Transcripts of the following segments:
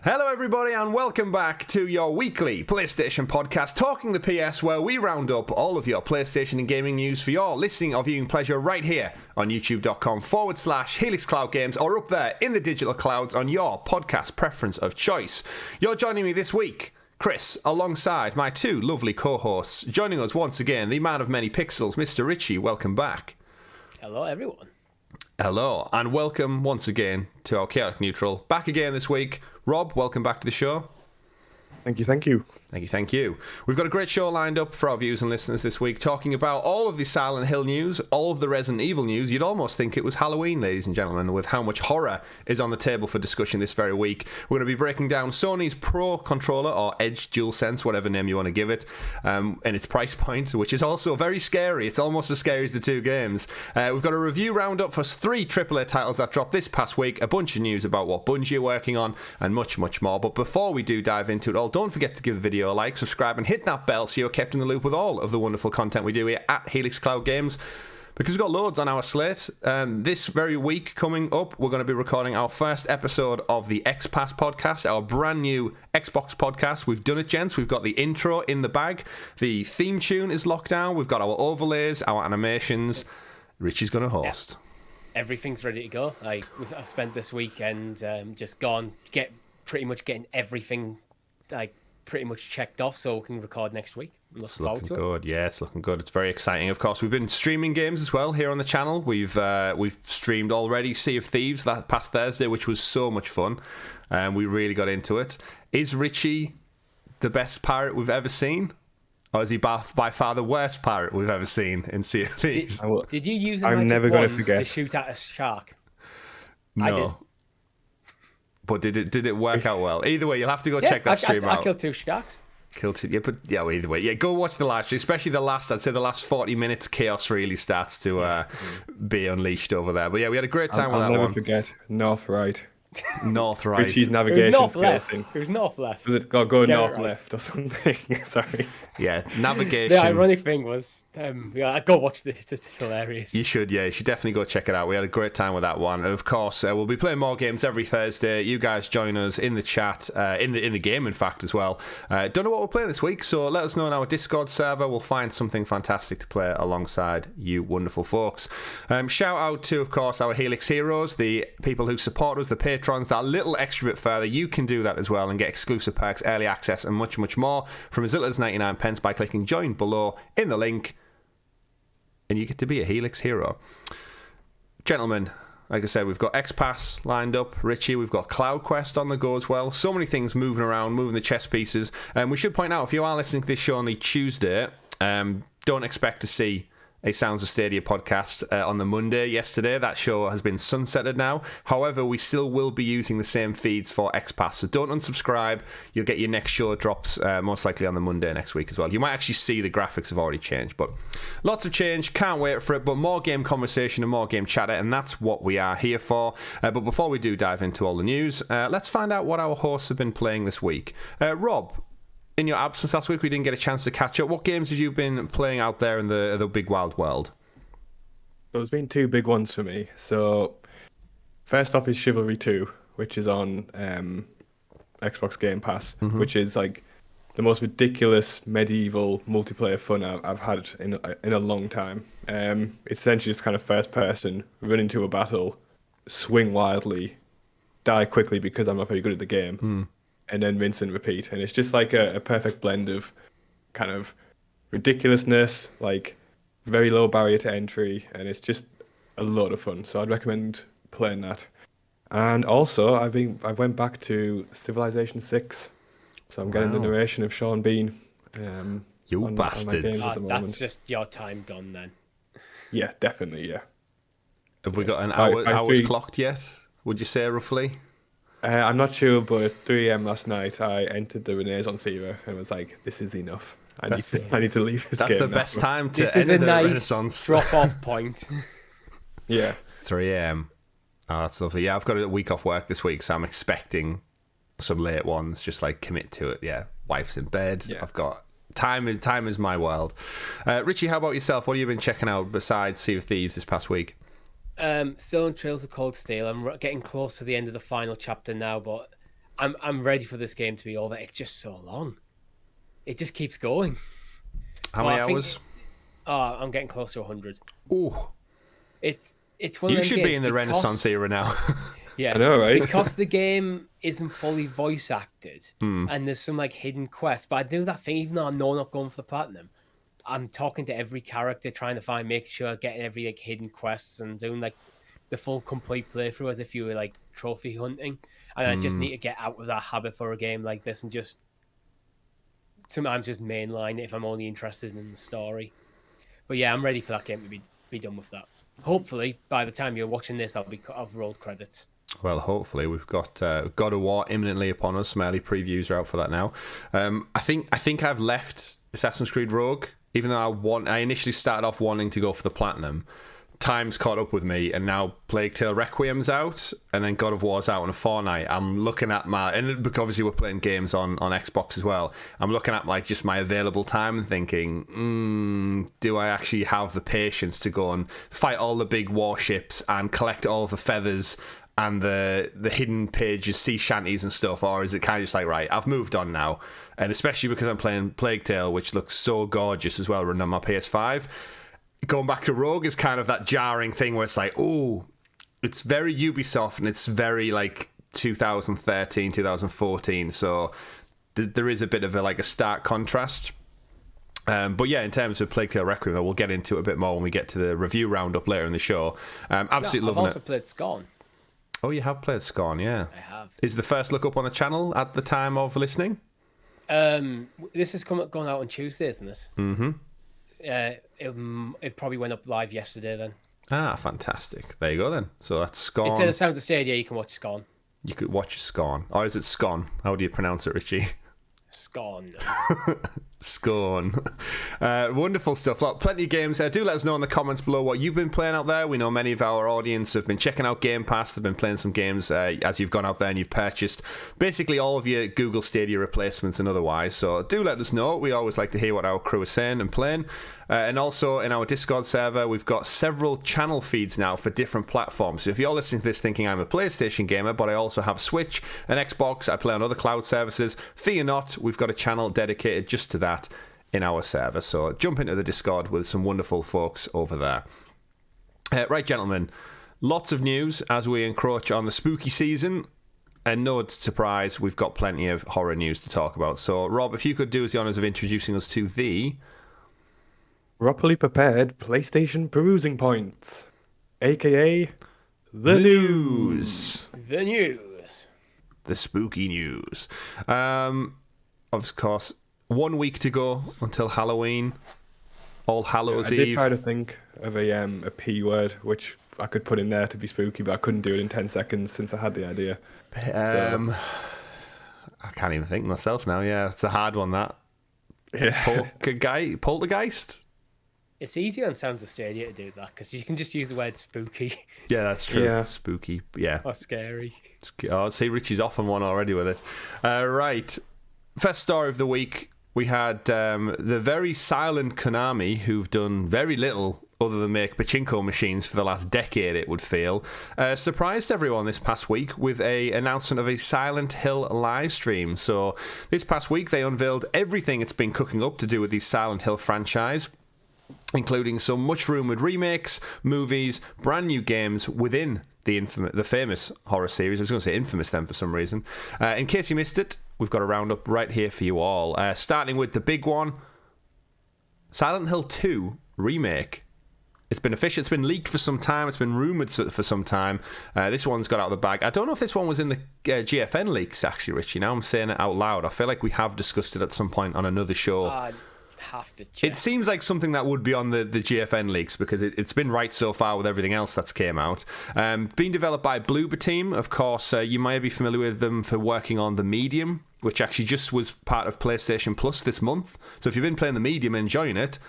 Hello everybody and welcome back to your weekly PlayStation podcast, Talking the PS, where we round up all of your PlayStation and gaming news for your listening or viewing pleasure right here on youtube.com/Helix Cloud Games, or up there in the digital clouds on your podcast preference of choice. You're joining me this week, Chris, alongside my two lovely co-hosts. Joining us once again, the man of many pixels, Mr. Richie. Welcome back. Hello everyone. Hello, and welcome once again to our Chaotic Neutral. Back again this week. Rob, welcome back to the show. Thank you, thank you. Thank you, thank you. We've got a great show lined up for our viewers and listeners this week, talking about all of the Silent Hill news, all of the Resident Evil news. You'd almost think it was Halloween, ladies and gentlemen, with how much horror is on the table for discussion this very week. We're going to be breaking down Sony's Pro Controller, or Edge DualSense, whatever name you want to give it, and its price point, which is also very scary. It's almost as scary as the two games. We've got a review roundup for 3 AAA titles that dropped this past week, a bunch of news about what Bungie are working on, and much, much more. But before we do dive into it all, don't forget to give the video a like, subscribe, and hit that bell so you're kept in the loop with all of the wonderful content we do here at Helix Cloud Games, because we've got loads on our slate. This very week coming up, we're going to be recording our first episode of the X-Pass podcast, our brand new Xbox podcast. We've done it, gents. We've got the intro in the bag. The theme tune is locked down. We've got our overlays, our animations. Richie's going to host. Yeah. Everything's ready to go. I've spent this weekend just pretty much getting everything pretty much checked off, so we can record next week. It's looking good. Yeah, it's looking good. It's very exciting. Of course, we've been streaming games as well here on the channel. We've streamed already Sea of Thieves that past Thursday, which was so much fun. We really got into it. Is Richie the best pirate we've ever seen? Or is he by far the worst pirate we've ever seen in Sea of Thieves? Did you use a magic wand to shoot at a shark? No. I did. But did it work out well? Either way, you'll have to go check that stream out. I killed 2 sharks. Well, either way, yeah, go watch the live stream, especially I'd say the last 40 minutes, chaos really starts to be unleashed over there. But yeah, we had a great time with that one. I'll never forget North Right. North Right. Richie's navigation north left. It was north left. Was it go north left or something? Sorry. Yeah, navigation. The ironic thing was, go watch this. It's hilarious. You should definitely go check it out. We had a great time with that one. And of course, we'll be playing more games every Thursday. You guys join us in the chat, in the game, in fact, as well. Don't know what we're playing this week, so let us know in our Discord server. We'll find something fantastic to play alongside you wonderful folks. Shout out to, of course, our Helix Heroes, the people who support us, the patrons, that little extra bit further. You can do that as well and get exclusive perks, early access, and much, much more from as little as 99 pence by clicking join below in the link, and you get to be a Helix Hero. Gentlemen, like I said, we've got X-Pass lined up. Richie, we've got CloudQuest on the go as well. So many things moving around, moving the chess pieces. We should point out, if you are listening to this show on the Tuesday, don't expect to see a Sounds of Stadia podcast on the Monday yesterday. That show has been sunsetted now. However, we still will be using the same feeds for X-Pass, so don't unsubscribe. You'll get your next show drops most likely on the Monday next week as well. You might actually see the graphics have already changed, but lots of change. Can't wait for it, but more game conversation and more game chatter, and that's what we are here for. But before we do dive into all the news, let's find out what our hosts have been playing this week. Rob, in your absence last week, we didn't get a chance to catch up. What games have you been playing out there in the big wild world? So there's been 2 big ones for me. So first off is Chivalry 2, which is on Xbox Game Pass, which is like the most ridiculous medieval multiplayer fun I've had in a long time. It's essentially just kind of first person, run into a battle, swing wildly, die quickly because I'm not very good at the game. And then rinse and repeat. And it's just like a perfect blend of kind of ridiculousness, like very low barrier to entry, and it's just a lot of fun. So I'd recommend playing that. And also, I went back to Civilization 6. So I'm getting the narration of Sean Bean. You bastards. That's just your time gone then. Yeah, definitely, yeah. Have we got an hours clocked yet, would you say, roughly? I'm not sure, but at 3 a.m. last night, I entered the Renaissance era and was like, this is enough. I need to leave this game. That's the now. best time to this enter is a the nice Renaissance. drop-off point. Yeah. 3 a.m. Oh, that's lovely. Yeah, I've got a week off work this week, so I'm expecting some late ones. Just like commit to it. Yeah, wife's in bed. Yeah. I've got time is my world. Richie, how about yourself? What have you been checking out besides Sea of Thieves this past week? Still on Trails of Cold Steel. I'm getting close to the end of the final chapter now, but I'm ready for this game to be over. It's just so long. It just keeps going. How many hours? I'm getting close to 100. Ooh. It's one of You them should games be in the Renaissance era now. Yeah, I know, right? Because the game isn't fully voice acted, and there's some like hidden quests. But I do that thing, even though I know I'm not going for the platinum. I'm talking to every character, trying to make sure getting every like hidden quests and doing like the full complete playthrough as if you were like trophy hunting. And I just need to get out of that habit for a game like this and just sometimes just mainline it if I'm only interested in the story. But yeah, I'm ready for that game to be done with that. Hopefully, by the time you're watching this, I've rolled credits. Well, hopefully we've got God of War imminently upon us. Some early previews are out for that now. I think I've left Assassin's Creed Rogue, even though I initially started off wanting to go for the platinum. Time's caught up with me, and now Plague Tale Requiem's out, and then God of War's out in a fortnight. I'm looking at and obviously we're playing games on Xbox as well. I'm looking at like just my available time and thinking, do I actually have the patience to go and fight all the big warships and collect all of the feathers and the hidden pages, sea shanties and stuff, or is it kind of just like, right, I've moved on now? And especially because I'm playing Plague Tale, which looks so gorgeous as well, running on my PS5. Going back to Rogue is kind of that jarring thing where it's like, oh, it's very Ubisoft and it's very like 2013, 2014. So there is a bit of a stark contrast. But yeah, in terms of Plague Tale Requiem, we'll get into it a bit more when we get to the review roundup later in the show. Absolutely loving it. I've also played Scorn. Oh, you have played Scorn, yeah. I have. Is the first look up on the channel at the time of listening? This is going out on Tuesday, isn't it? Mm-hmm. It probably went up live yesterday then. Ah, fantastic. There you go then. So that's Scorn. Instead of Sounds of Stadia, you can watch Scorn. You could watch Scorn. Or is it Scon? How do you pronounce it, Richie? Scorn. Scorn. Wonderful stuff. Look, plenty of games. Do let us know in the comments below what you've been playing out there. We know many of our audience have been checking out Game Pass. They've been playing some games as you've gone out there and you've purchased basically all of your Google Stadia replacements and otherwise. So do let us know. We always like to hear what our crew is saying and playing. And also in our Discord server, we've got several channel feeds now for different platforms. So if you're listening to this thinking I'm a PlayStation gamer, but I also have Switch and Xbox, I play on other cloud services, fear not, we've got a channel dedicated just to that in our server. So jump into the Discord with some wonderful folks over there. Right, gentlemen, lots of news as we encroach on the spooky season. And no surprise, we've got plenty of horror news to talk about. So, Rob, if you could do us the honours of introducing us to the properly prepared PlayStation perusing points, aka the news. The news. The spooky news. Of course, 1 week to go until Halloween. All Hallows Eve. I did try to think of a P word, which I could put in there to be spooky, but I couldn't do it in 10 seconds since I had the idea. I can't even think myself now. Yeah, it's a hard one, that. Yeah. Poltergeist? It's easier on Sounds of Stadia to do that because you can just use the word spooky. Yeah, that's true. Yeah. Spooky, yeah. Or scary. Oh, see, Richie's off on one already with it. Right. First story of the week, we had the very silent Konami, who've done very little other than make pachinko machines for the last decade, it would feel, surprised everyone this past week with an announcement of a Silent Hill live stream. So this past week, they unveiled everything it's been cooking up to do with the Silent Hill franchise, including some much-rumoured remakes, movies, brand new games within the famous horror series. I was going to say infamous then for some reason. In case you missed it, we've got a roundup right here for you all. Starting with the big one, Silent Hill 2 remake. It's been official. It's been leaked for some time. It's been rumoured for some time. This one's got out of the bag. I don't know if this one was in the GFN leaks, actually, Richie. Now I'm saying it out loud. I feel like we have discussed it at some point on another show. Have to check. It seems like something that would be on the GFN leaks because it's been right so far with everything else that's came out. Being developed by Bloober Team, of course, you might be familiar with them for working on The Medium, which actually just was part of PlayStation Plus this month. So if you've been playing The Medium and enjoying it,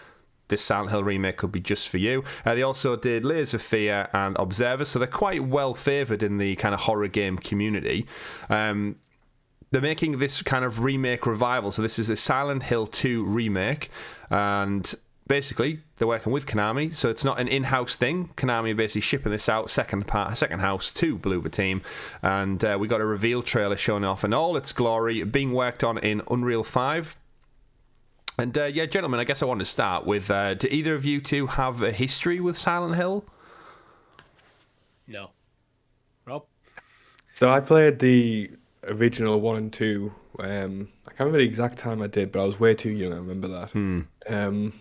this Silent Hill remake could be just for you. They also did Layers of Fear and Observer, so they're quite well favoured in the kind of horror game community. They're making this kind of remake revival. So this is a Silent Hill 2 remake. And basically, they're working with Konami, so it's not an in-house thing. Konami are basically shipping this out, second house to Bloober Team, and we got a reveal trailer showing off in all its glory, being worked on in Unreal 5. And yeah, gentlemen, I guess I want to start with, do either of you two have a history with Silent Hill? No. Rob? So I played the original 1 and 2. I can't remember the exact time I did, but I was way too young, I remember that.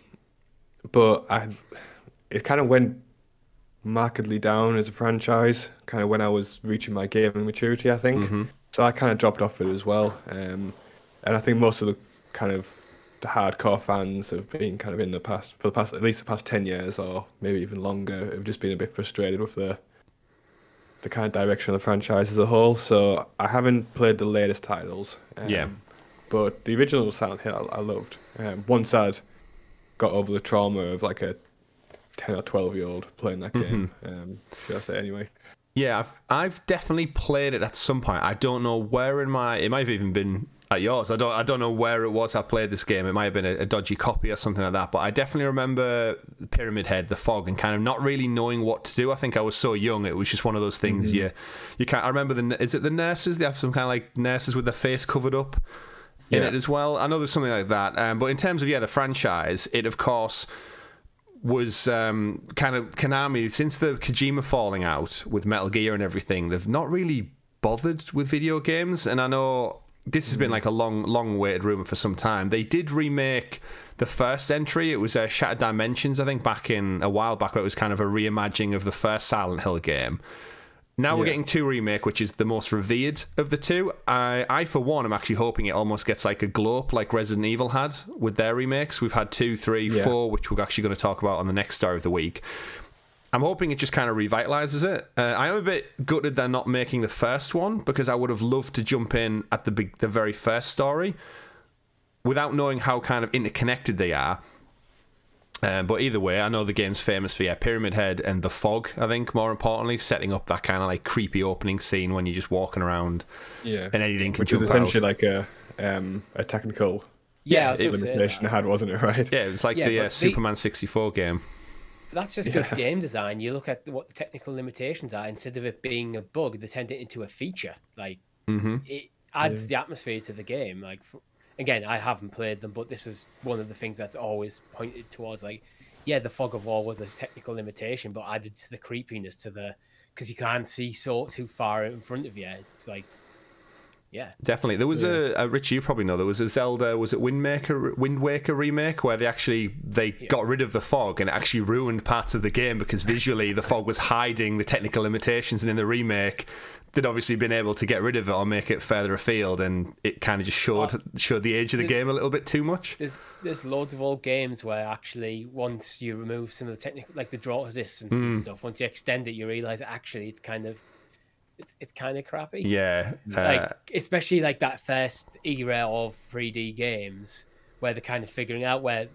But it kind of went markedly down as a franchise, kind of when I was reaching my gaming maturity, I think. So I kind of dropped off it as well. And I think most of the kind of the hardcore fans have been kind of in the past, for the past, at least the past 10 years or maybe even longer, have just been a bit frustrated with the kind of direction of the franchise as a whole. So I haven't played the latest titles. But the original Silent Hill I loved. Once I'd got over the trauma of like a 10 or 12-year-old playing that game, should I say anyway. Yeah, I've definitely played it at some point. I don't know where it might have even been at yours. I don't know where it was I played this game. It might have been a dodgy copy or something like that. But I definitely remember Pyramid Head, the fog, and kind of not really knowing what to do. I think I was so young. It was just one of those things. You can't. I remember is it the nurses? They have some kind of like nurses with their face covered up in it as well. I know there's something like that. But in terms of the franchise, it of course was kind of Konami, since the Kojima falling out with Metal Gear and everything. They've not really bothered with video games, and I know this has been like a long waited rumor for some time. They did remake the first entry. It was Shattered Dimensions, I think, a while back, where it was kind of a reimagining of the first Silent Hill game. Now we're getting 2 remake, which is the most revered of the 2. I for one, am actually hoping it almost gets like a glow up like Resident Evil had with their remakes. We've had 2, 3, 4, which we're actually going to talk about on the next story of the week. I'm hoping it just kind of revitalizes it. I am a bit gutted they're not making the first one, because I would have loved to jump in at the very first story without knowing how kind of interconnected they are. But either way, I know the game's famous for Pyramid Head and the fog, I think, more importantly, setting up that kind of like creepy opening scene when you're just walking around and anything can jump out. Which is essentially like a technical limitation it had, wasn't it, right? Yeah, it was like the Superman 64 game. That's just good game design. You look at what the technical limitations are. Instead of it being a bug, they turned it into a feature. Like it adds the atmosphere to the game. Like again, I haven't played them, but this is one of the things that's always pointed towards. Like, the fog of war was a technical limitation, but added to the creepiness because you can't see too far in front of you. It's like. Yeah, definitely. There was a Rich, you probably know, there was a Zelda, was it Wind Waker remake, where they got rid of the fog, and it actually ruined parts of the game because visually the fog was hiding the technical limitations, and in the remake they'd obviously been able to get rid of it or make it further afield, and it kind of just showed the age of the game a little bit too much. There's loads of old games where actually once you remove some of the technical, like the draw distance and stuff, once you extend it, you realise actually it's kind of crappy. Yeah. Like, especially like that first era of 3D games where they're kind of figuring out where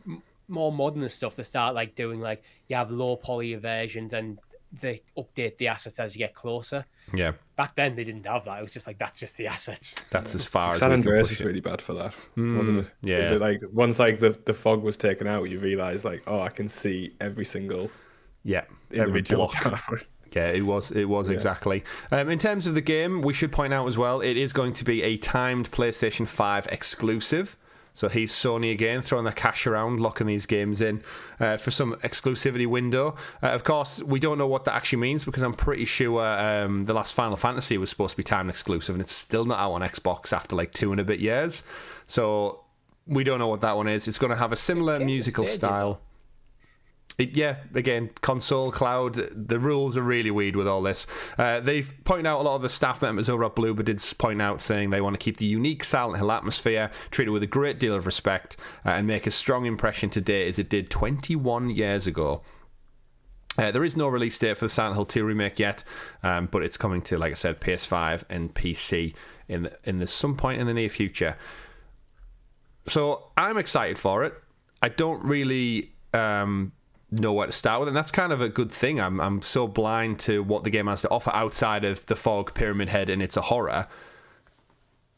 more modern stuff, they start like doing like, you have low poly versions and they update the assets as you get closer. Yeah. Back then they didn't have that. It was just like, that's just the assets. That's as far as San Andreas was really bad for that, wasn't it? Yeah. Is it like once like the fog was taken out, you realise like, I can see every single individual tower. Yeah, it was exactly. In terms of the game, we should point out as well, it is going to be a timed PlayStation 5 exclusive. So he's Sony again, throwing their cash around, locking these games in for some exclusivity window. Of course, we don't know what that actually means, because I'm pretty sure the last Final Fantasy was supposed to be timed exclusive, and it's still not out on Xbox after like 2 and a bit years. So we don't know what that one is. It's going to have a similar musical style. Again, console, cloud, the rules are really weird with all this. They've pointed out, a lot of the staff members over at Bloober did point out, saying they want to keep the unique Silent Hill atmosphere, treat it with a great deal of respect, and make a strong impression today as it did 21 years ago. There is no release date for the Silent Hill 2 remake yet, but it's coming to, like I said, PS5 and PC in some point in the near future. So I'm excited for it. I don't really know where to start with, and that's kind of a good thing. I'm so blind to what the game has to offer outside of the fog, Pyramid Head, and it's a horror.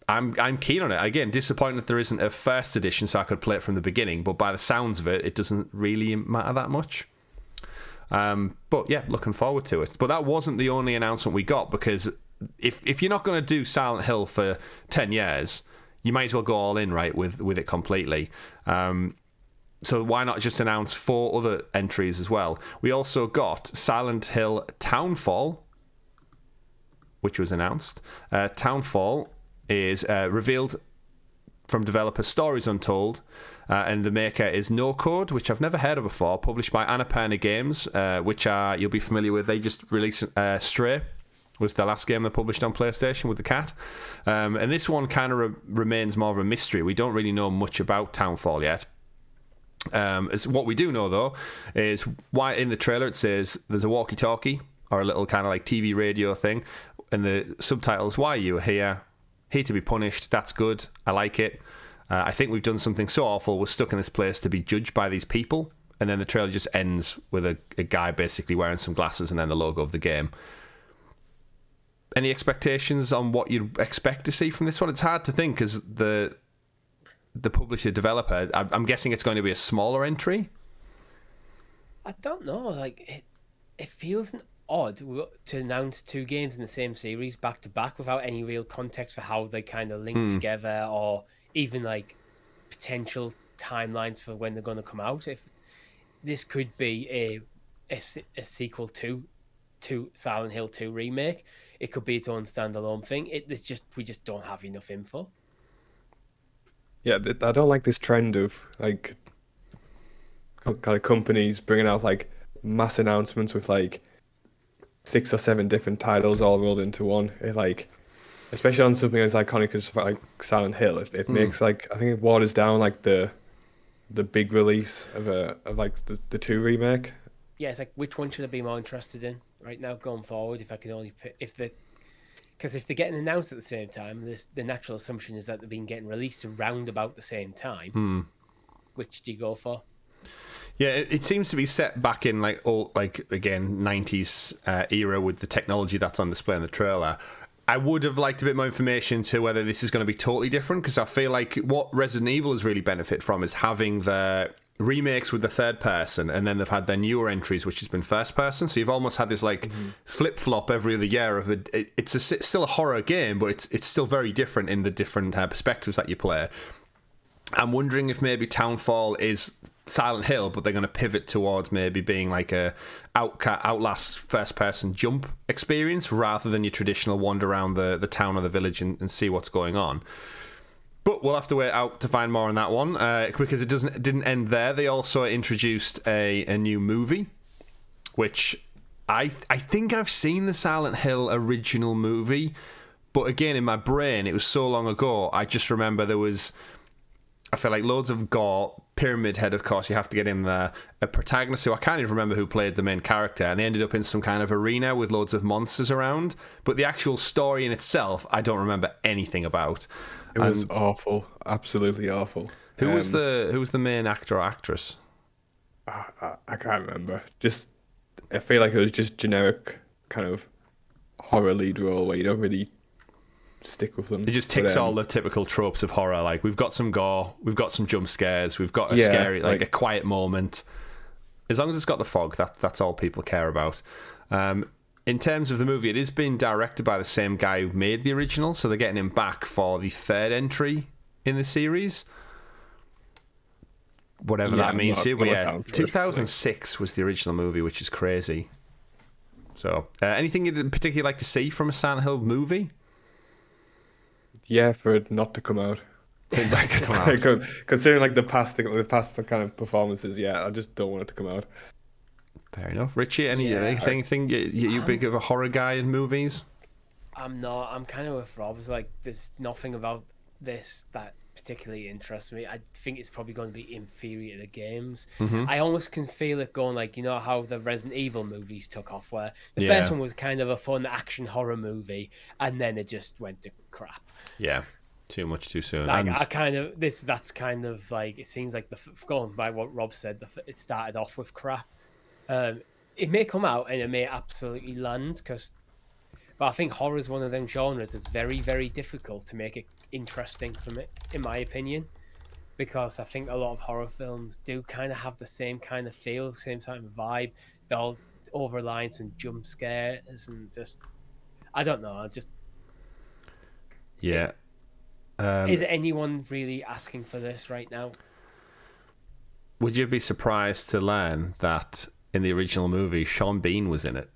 I'm keen on it. Again, disappointed that there isn't a first edition so I could play it from the beginning, but by the sounds of it, it doesn't really matter that much. But yeah, looking forward to it. But that wasn't the only announcement we got, because if you're not going to do Silent Hill for 10 years, you might as well go all in, right, with it completely. So why not just announce 4 other entries as well? We also got Silent Hill Townfall, which was announced. Townfall is revealed from developer Stories Untold, and the maker is No Code, which I've never heard of before, published by Annapurna Games, which you'll be familiar with. They just released Stray, was the last game they published on PlayStation with the cat. And this one kind of remains more of a mystery. We don't really know much about Townfall yet. What we do know, though, is why in the trailer it says there's a walkie-talkie, or a little kind of like TV radio thing, and the subtitles, why are you here to be punished. That's good, I like it. I think we've done something so awful, we're stuck in this place to be judged by these people. And then the trailer just ends with a guy basically wearing some glasses and then the logo of the game. Any expectations on what you'd expect to see from this one? It's hard to think, because the publisher developer, I'm guessing it's going to be a smaller entry. I don't know. Like it feels odd to announce 2 games in the same series back to back without any real context for how they kind of link together, or even like potential timelines for when they're going to come out. If this could be a sequel to Silent Hill 2 remake, it could be its own standalone thing. We just don't have enough info. Yeah, I don't like this trend of like kind of companies bringing out like mass announcements with like 6 or 7 different titles all rolled into one. It like, especially on something as iconic as like Silent Hill, it makes like, I think it waters down like the big release of like the 2 remake. Yeah, it's like, which one should I be more interested in right now going forward? If I could only pick, because if they're getting announced at the same time, the natural assumption is that they're being getting released around about the same time. Which do you go for? Yeah, it seems to be set back in like old, like again 90s era with the technology that's on display in the trailer. I would have liked a bit more information to whether this is going to be totally different, because I feel like what Resident Evil has really benefited from is having the remakes with the third person, and then they've had their newer entries, which has been first person. So you've almost had this like flip flop every other year of it's still a horror game, but it's still very different in the different perspectives that you play. I'm wondering if maybe Townfall is Silent Hill, but they're going to pivot towards maybe being like a Outlast first-person jump experience rather than your traditional wander around the town or the village and see what's going on. But we'll have to wait out to find more on that one, because it didn't end there. They also introduced a new movie, which I think I've seen the Silent Hill original movie, but again, in my brain, it was so long ago, I just remember there was, I feel like, loads of gore, Pyramid Head, of course, you have to get in there, a protagonist who I can't even remember who played the main character, and they ended up in some kind of arena with loads of monsters around, but the actual story in itself, I don't remember anything about. It was awful, absolutely awful. Who was the main actor or actress? I can't remember. Just, I feel like it was just generic kind of horror lead role where you don't really stick with them. It just ticks all the typical tropes of horror. Like, we've got some gore, we've got some jump scares, we've got a scary, like a quiet moment. As long as it's got the fog, that's all people care about. In terms of the movie, it is being directed by the same guy who made the original, so they're getting him back for the 3rd entry in the series. Whatever that means to you. But yeah, 2006 was the original movie, which is crazy. So, anything you'd particularly like to see from a Silent Hill movie? Yeah, for it not to come out. Considering like the past kind of performances, yeah, I just don't want it to come out. Fair enough. Richie, anything you big of a horror guy in movies? I'm not. I'm kind of with Rob. It's like, there's nothing about this that particularly interests me. I think it's probably going to be inferior to the games. I almost can feel it going like, you know how the Resident Evil movies took off, where the first one was kind of a fun action horror movie, and then it just went to crap. Yeah. Too much too soon. Like, that's kind of like, it seems like going by what Rob said, it started off with crap. It may come out and it may absolutely land, but I think horror is one of them genres that's very, very difficult to make it interesting for me, in my opinion, because I think a lot of horror films do kind of have the same kind of feel, same kind of vibe. They're all over some jump scares and just, I don't know, just yeah. Is anyone really asking for this right now? Would you be surprised to learn that in the original movie, Sean Bean was in it?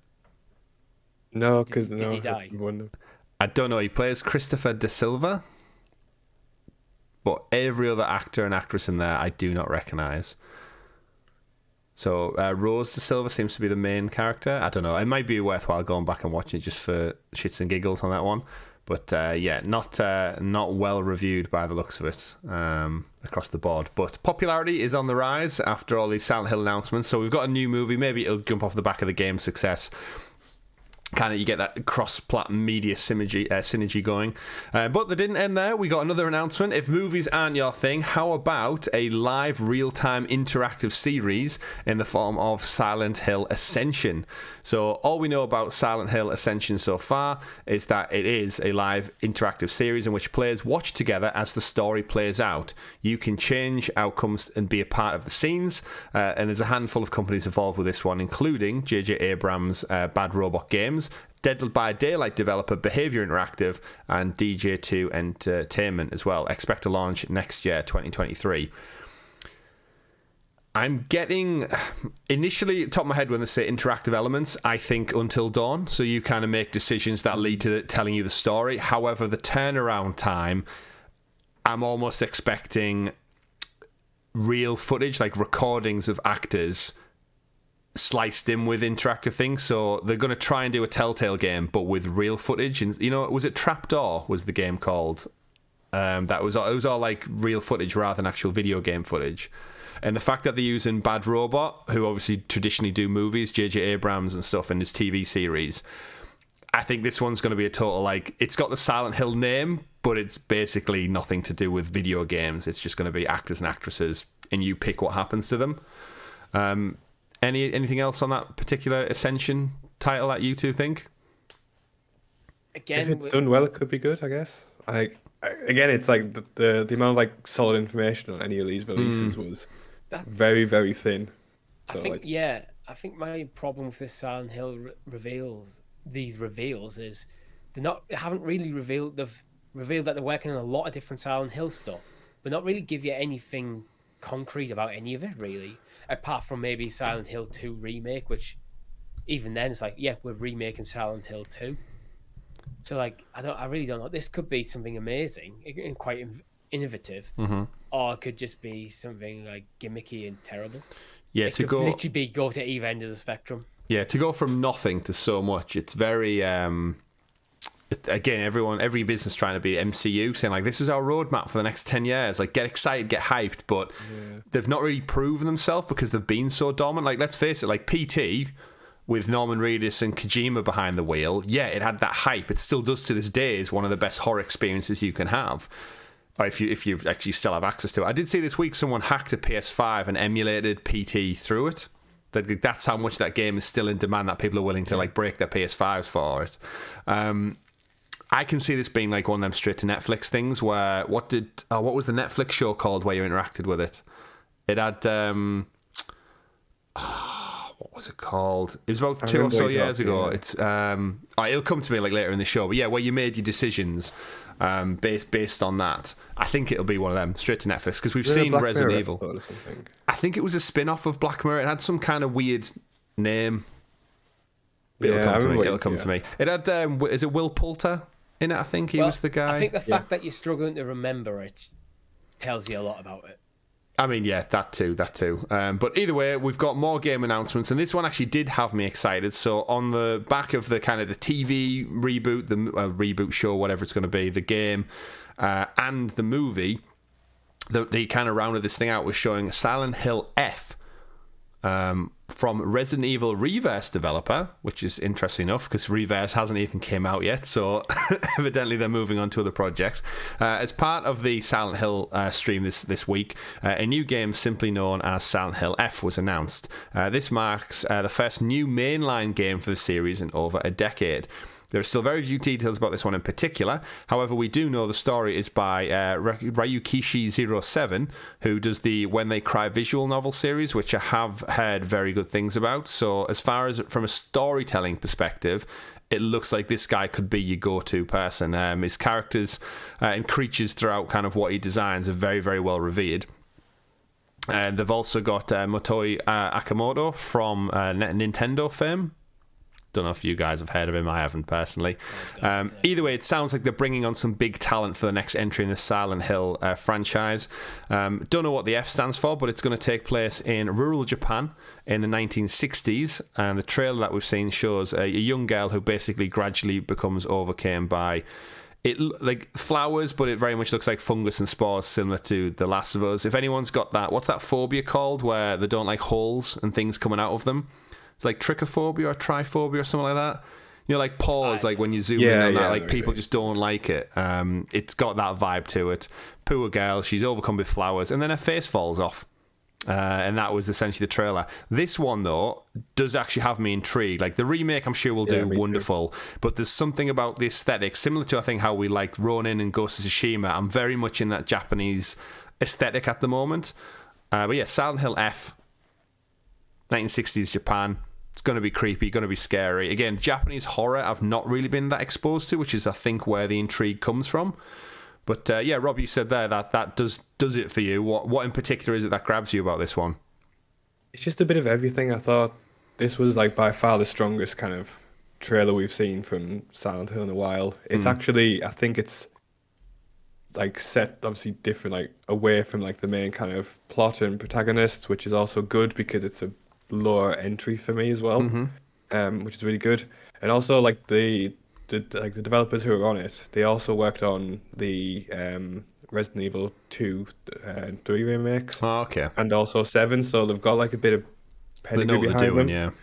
No, because did he die? I don't know. He plays Christopher De Silva, but every other actor and actress in there, I do not recognize. So Rose De Silva seems to be the main character. I don't know. It might be worthwhile going back and watching it just for shits and giggles on that one. But yeah, not well reviewed by the looks of it across the board. But popularity is on the rise after all these Silent Hill announcements. So we've got a new movie. Maybe it'll jump off the back of the game's success. Kind of, you get that cross-plat media synergy going. But they didn't end there. We got another announcement. If movies aren't your thing, how about a live real-time interactive series in the form of Silent Hill Ascension? So all we know about Silent Hill Ascension so far is that it is a live interactive series in which players watch together as the story plays out. You can change outcomes and be a part of the scenes. And there's a handful of companies involved with this one, including J.J. Abrams' Bad Robot Games, Dead by Daylight developer Behavior Interactive, and DJ2 Entertainment as well. Expect to launch next year, 2023. I'm getting, initially, top of my head, when they say interactive elements, I think Until Dawn. So you kind of make decisions that lead to telling you the story. However, the turnaround time, I'm almost expecting real footage, like recordings of actors sliced in with interactive things. So they're going to try and do a Telltale game, but with real footage. And, you know, was it Trapdoor was the game called? It was all like real footage rather than actual video game footage. And the fact that they're using Bad Robot, who obviously traditionally do movies, J.J. Abrams and stuff in his TV series, I think this one's going to be a total, like, it's got the Silent Hill name, but it's basically nothing to do with video games. It's just going to be actors and actresses, and you pick what happens to them. Anything else on that particular Ascension title that you two think? Again, if it's done well, it could be good, I guess. Again, it's like the amount of like solid information on any of these releases was very, very thin. So, I think my problem with this Silent Hill reveals is they haven't really revealed. They've revealed that they're working on a lot of different Silent Hill stuff, but not really give you anything concrete about any of it really, apart from maybe Silent Hill 2 remake, which even then it's like, yeah, we're remaking Silent Hill 2. So like, I really don't know. This could be something amazing and quite innovative, or it could just be something like gimmicky and terrible. Yeah, it could literally go to either end of the spectrum. Yeah, to go from nothing to so much, it's very. Again, every business trying to be MCU, saying like, this is our roadmap for the next 10 years. Like, get excited, get hyped, but they've not really proven themselves because they've been so dominant. Like, let's face it, like PT with Norman Reedus and Kojima behind the wheel, yeah, it had that hype. It still does to this day. Is one of the best horror experiences you can have, if you actually still have access to it. I did see this week someone hacked a PS5 and emulated PT through it. That's how much that game is still in demand, that people are willing to like break their PS5s for it. I can see this being like one of them straight to Netflix things where what was the Netflix show called where you interacted with it? It had what was it called? It was about 2 or so years ago. Yeah. It's it'll come to me like later in the show, but yeah, where you made your decisions based on that. I think it'll be one of them straight to Netflix because we've seen Resident Evil. I think it was a spin-off of Black Mirror. It had some kind of weird name. It'll come to me. It had is it Will Poulter in it? I think he was the guy. I think the fact that you're struggling to remember it tells you a lot about it. I mean, yeah, that too. But either way, we've got more game announcements, and this one actually did have me excited. So on the back of the kind of the TV reboot, the reboot show, whatever it's going to be, the game, and the movie, they kind of rounded this thing out with showing Silent Hill F, from Resident Evil Reverse developer, which is interesting enough because Reverse hasn't even came out yet, so evidently they're moving on to other projects. As part of the Silent Hill stream this week, a new game simply known as Silent Hill F was announced. This marks the first new mainline game for the series in over a decade. There are still very few details about this one in particular. However, we do know the story is by Ryukishi07, who does the When They Cry visual novel series, which I have heard very good things about. So as far as from a storytelling perspective, it looks like this guy could be your go-to person. His characters and creatures throughout kind of what he designs are very, very well revered. And they've also got Motoi Akamoto from Nintendo fame. Don't know if you guys have heard of him. I haven't personally. Either way, it sounds like they're bringing on some big talent for the next entry in the Silent Hill franchise. Don't know what the F stands for, but it's going to take place in rural Japan in the 1960s. And the trailer that we've seen shows a young girl who basically gradually becomes overcome by it like flowers, but it very much looks like fungus and spores, similar to The Last of Us. If anyone's got that, what's that phobia called, where they don't like holes and things coming out of them? It's like trichophobia or triphobia or something like that. You know, like pores, like when you zoom in on that, like people just don't like it. It's got that vibe to it. Poor girl, she's overcome with flowers, and then her face falls off. And that was essentially the trailer. This one, though, does actually have me intrigued. Like, the remake, I'm sure will do wonderful. Too. But there's something about the aesthetic, similar to, I think, how we liked Ronin and Ghost of Tsushima. I'm very much in that Japanese aesthetic at the moment. But yeah, Silent Hill F, 1960s Japan. It's going to be creepy, going to be scary. Again, Japanese horror I've not really been that exposed to, which is, I think, where the intrigue comes from. But yeah, Rob, you said there that does it for you. What in particular is it that grabs you about this one? It's just a bit of everything. I thought this was like by far the strongest kind of trailer we've seen from Silent Hill in a while. It's actually, I think it's like set obviously different, like away from like the main kind of plot and protagonists, which is also good because it's a lower entry for me as well, which is really good. And also like the developers who are on it, they also worked on the Resident Evil 2 and 3 remakes. Oh, okay. And also 7, so they've got like a bit of pedigree behind them.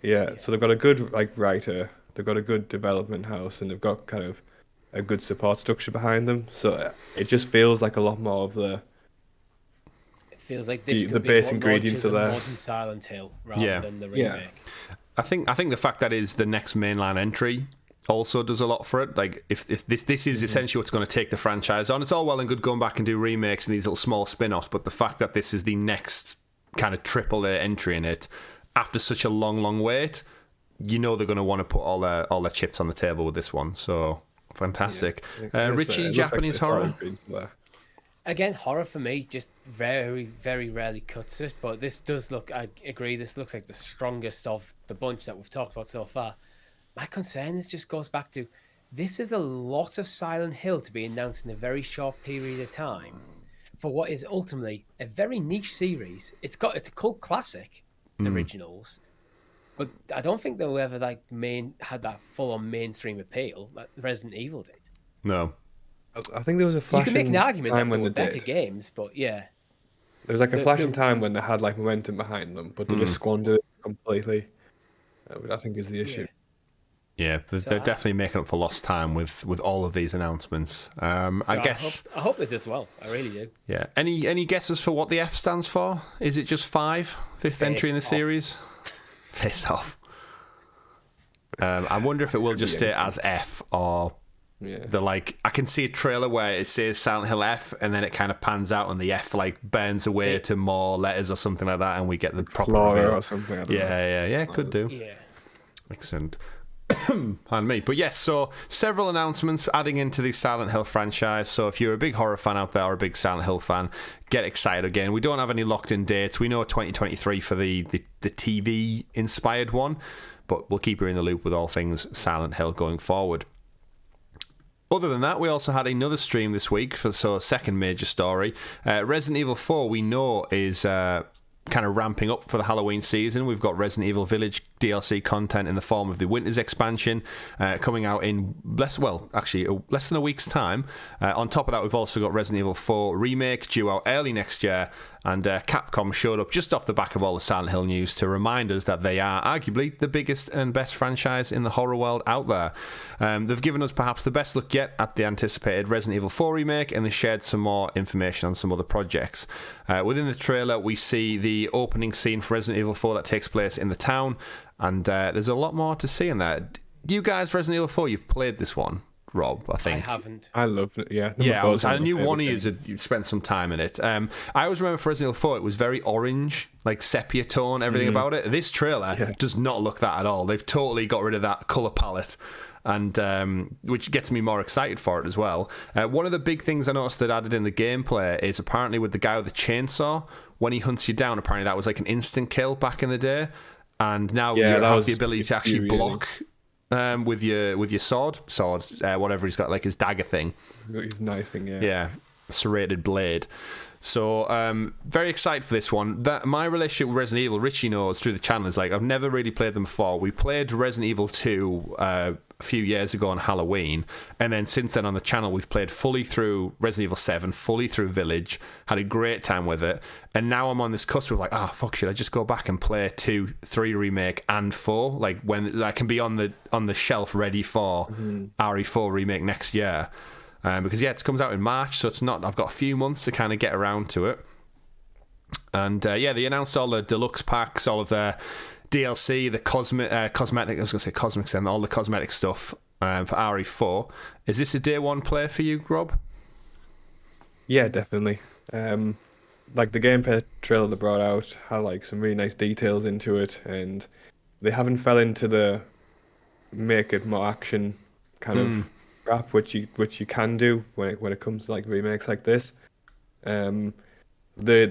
Yeah, so they've got a good like writer, they've got a good development house, and they've got kind of a good support structure behind them. So it just feels like a lot more of the feels like this the base ingredients are there. Modern Silent Hill rather than the remake. Yeah. I think the fact that is the next mainline entry also does a lot for it. Like if this is essentially what's going to take the franchise on. It's all well and good going back and do remakes and these little small spin-offs, but the fact that this is the next kind of AAA entry in it after such a long wait, you know they're going to want to put all their chips on the table with this one. So fantastic. Richie, Japanese horror. Again, horror for me just very, very rarely cuts it, but this does look, I agree, this looks like the strongest of the bunch that we've talked about so far. My concern is just goes back to, this is a lot of Silent Hill to be announced in a very short period of time for what is ultimately a very niche series. It's a cult classic, the originals, but I don't think they'll ever had that full-on mainstream appeal that Resident Evil did. No. I think there was a flashing time. You can make an argument that when they were better games, but yeah. There was like a flashing time when they had like momentum behind them, but they just squandered it completely. Which I think is the issue. Yeah, they're definitely making up for lost time with all of these announcements. I guess. I hope it does well. I really do. Yeah. Any guesses for what the F stands for? Is it just 5? Fifth entry in the series? Face off. I wonder if it will just stay as F or. Yeah. They're like, I can see a trailer where it says Silent Hill F and then it kind of pans out and the F like burns away to more letters or something like that and we get the proper Flora or something. Yeah, could do. Yeah. Excellent. Pardon me. But yes, so several announcements adding into the Silent Hill franchise. So if you're a big horror fan out there or a big Silent Hill fan, get excited again. We don't have any locked in dates. We know 2023 for the TV inspired one, but we'll keep you in the loop with all things Silent Hill going forward. Other than that, we also had another stream this week for a second major story. Resident Evil 4, we know, is kind of ramping up for the Halloween season. We've got Resident Evil Village DLC content in the form of the Winter's expansion coming out in less than a week's time. On top of that, we've also got Resident Evil 4 Remake due out early next year. And Capcom showed up just off the back of all the Silent Hill news to remind us that they are arguably the biggest and best franchise in the horror world out there. They've given us perhaps the best look yet at the anticipated Resident Evil 4 remake, and they shared some more information on some other projects. Within the trailer, we see the opening scene for Resident Evil 4 that takes place in the town, and there's a lot more to see in that. you guys, Resident Evil 4, you've played this one, Rob, I think. I haven't. I loved it, yeah. I knew one of you spent some time in it. I always remember for Resident Evil 4, it was very orange, like sepia tone, everything about it. This trailer does not look that at all. They've totally got rid of that colour palette, and which gets me more excited for it as well. One of the big things I noticed that added in the gameplay is apparently with the guy with the chainsaw, when he hunts you down, apparently that was like an instant kill back in the day, and now you have the ability to actually block with your sword, whatever he's got, like his dagger thing. His knifing, yeah, serrated blade. So very excited for this one. That my relationship with Resident Evil, Richie knows through the channel, is like I've never really played them before. We played Resident Evil 2 a few years ago on Halloween, and then since then on the channel we've played fully through Resident Evil 7, fully through Village, had a great time with it, and now I'm on this cusp of like, fuck, should I just go back and play 2, 3 remake and 4, like when I can be on the shelf ready for RE4 remake next year. Because it comes out in March, so it's not. I've got a few months to kind of get around to it. And they announced all the deluxe packs, all of the DLC, the cosmetic. I was going to say cosmetics, and all the cosmetic stuff for RE4. Is this a day one play for you, Rob? Yeah, definitely. Like the gameplay trailer they brought out had like some really nice details into it, and they haven't fell into the make it more action kind of crap, which you can do when it comes to like remakes like this. The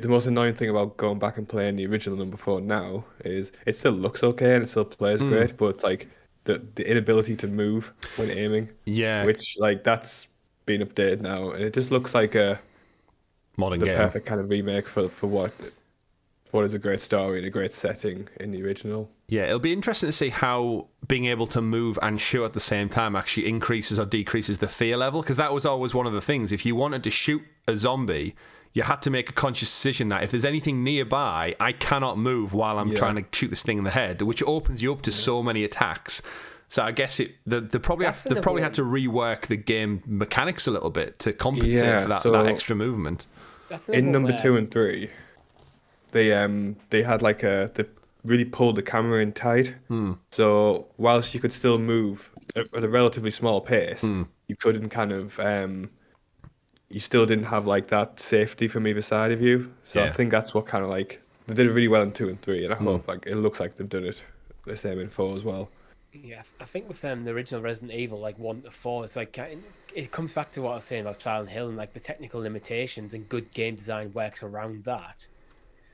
most annoying thing about going back and playing the original number 4 now is it still looks okay and it still plays great, but it's like the inability to move when aiming. Yeah. Which like that's been updated now, and it just looks like the perfect kind of remake for what is a great story and a great setting in the original. Yeah, it'll be interesting to see how being able to move and shoot at the same time actually increases or decreases the fear level, because that was always one of the things. If you wanted to shoot a zombie, you had to make a conscious decision that if there's anything nearby, I cannot move while I'm trying to shoot this thing in the head, which opens you up to so many attacks. So I guess they probably had to rework the game mechanics a little bit to compensate for that extra movement. In number 2 and 3, they had like they really pulled the camera in tight. So whilst you could still move at a relatively small pace, you couldn't kind of you still didn't have like that safety from either side of you. So I think that's what kind of like they did it really well in 2 and 3, and I hope like it looks like they've done it the same in 4 as well. Yeah, I think with the original Resident Evil, like 1 to 4, it's like it comes back to what I was saying about Silent Hill and like the technical limitations, and good game design works around that.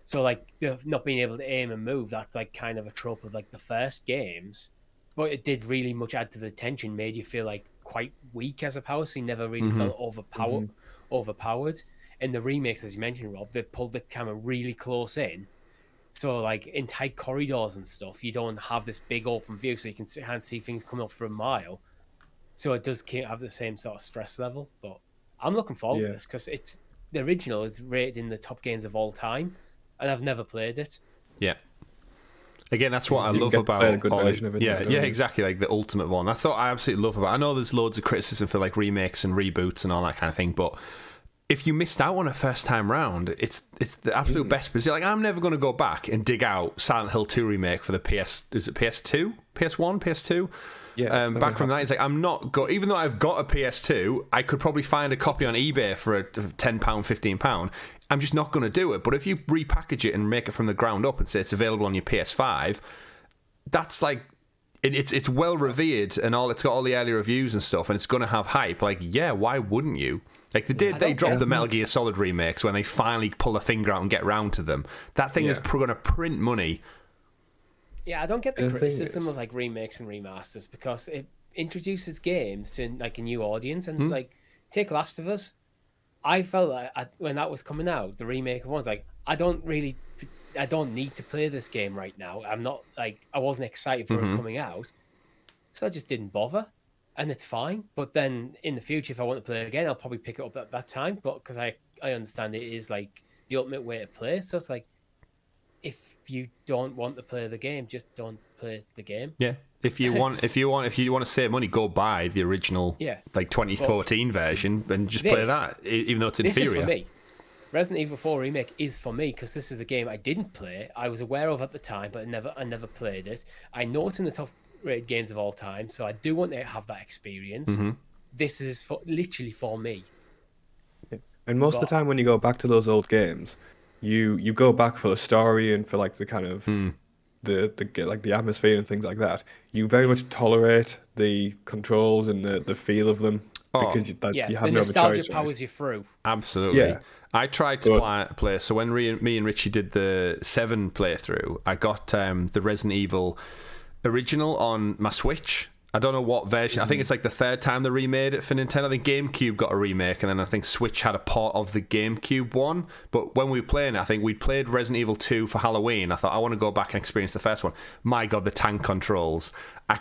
So like not being able to aim and move, that's like kind of a trope of like the first games, but it did really much add to the tension, made you feel like quite weak as a power, so you never really felt overpowered. In the remakes, as you mentioned, Rob, they pulled the camera really close in. So, like, in tight corridors and stuff, you don't have this big open view, so you can't see things coming up for a mile. So it does have the same sort of stress level. But I'm looking forward to this, because the original is rated in the top games of all time, and I've never played it. Yeah. Again, that's what I love about a good version of it. Yeah, exactly, like the ultimate one. That's what I absolutely love about it. I know there's loads of criticism for like remakes and reboots and all that kind of thing, but if you missed out on it first time round, it's the absolute best. Because like, I'm never going to go back and dig out Silent Hill 2 remake for the PS2, PS1, PS2. Yeah, back from that, it's like I'm not even though I've got a PS2, I could probably find a copy on eBay for £10, £15. I'm just not going to do it. But if you repackage it and make it from the ground up and say it's available on your PS5, that's like it's well revered and all. It's got all the early reviews and stuff, and it's going to have hype. Like, yeah, why wouldn't you? Like they dropped the Metal Gear Solid remakes when they finally pull a finger out and get round to them. That thing is going to print money. Yeah, I don't get the criticism of like remakes and remasters, because it introduces games to like a new audience, and like take Last of Us. I felt like when that was coming out, the remake of one was like, I don't need to play this game right now. I'm not like, I wasn't excited for it coming out, so I just didn't bother. And it's fine. But then in the future, if I want to play it again, I'll probably pick it up at that time. But because I understand it is like the ultimate way to play. So it's like, if you don't want to play the game, just don't play the game. Yeah. If you want to save money, go buy the original, like 2014 version and just play that, even though it's inferior. This is for me. Resident Evil 4 Remake is for me, because this is a game I didn't play. I was aware of at the time, but I never played it. I know it's in the top rated games of all time, so I do want to have that experience. This is literally for me. And most of the time when you go back to those old games, you go back for the story and for like the kind of the atmosphere and things like that. You very much tolerate the controls and the feel of them because you have the no other nostalgia choice. powers you through. Absolutely. Yeah. I tried to play. So when me and Richie did the 7 playthrough, I got the Resident Evil original on my Switch. I don't know what version. I think it's like the 3rd time they remade it for Nintendo. I think GameCube got a remake, and then I think Switch had a port of the GameCube one. But when we were playing it, I think we'd played Resident Evil 2 for Halloween. I thought, I want to go back and experience the first one. My God, the tank controls. I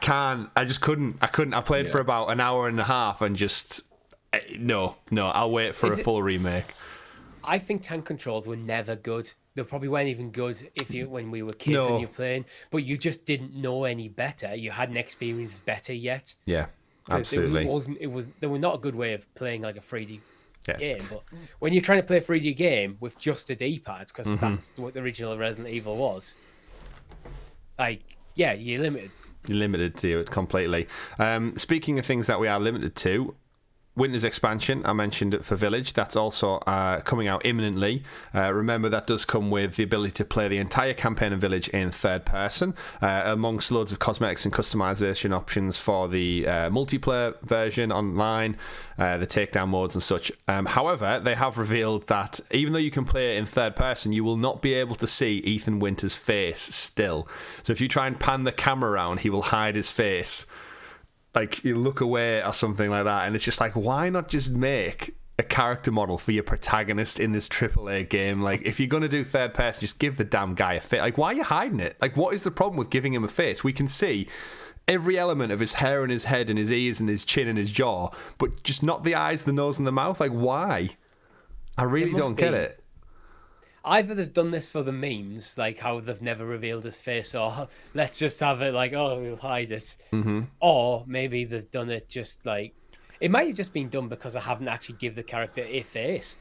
just couldn't. I played for about an hour and a half and just... No, I'll wait for a full remake. I think tank controls were never good. They probably weren't even good when we were kids and you were playing, but you just didn't know any better. You hadn't experienced better yet. Yeah, absolutely. They were not a good way of playing like a 3D game. But when you're trying to play a 3D game with just a D-pad, because that's what the original Resident Evil was, you're limited. You're limited to it completely. Speaking of things that we are limited to, Winter's expansion, I mentioned it for Village. That's also coming out imminently. Remember, that does come with the ability to play the entire campaign of Village in 3rd person, amongst loads of cosmetics and customization options for the multiplayer version online, the takedown modes and such. However, they have revealed that even though you can play it in 3rd person, you will not be able to see Ethan Winter's face still. So if you try and pan the camera around, he will hide his face. Like, you look away or something like that, and it's just like, why not just make a character model for your protagonist in this AAA game? Like, if you're going to do 3rd person, just give the damn guy a face. Like, why are you hiding it? Like, what is the problem with giving him a face? We can see every element of his hair and his head and his ears and his chin and his jaw, but just not the eyes, the nose, and the mouth. Like, why? I really don't get it. Either they've done this for the memes, like how they've never revealed his face, or let's just have it like, oh, we'll hide it. Or maybe they've done it just like... It might have just been done because I haven't actually give the character a face.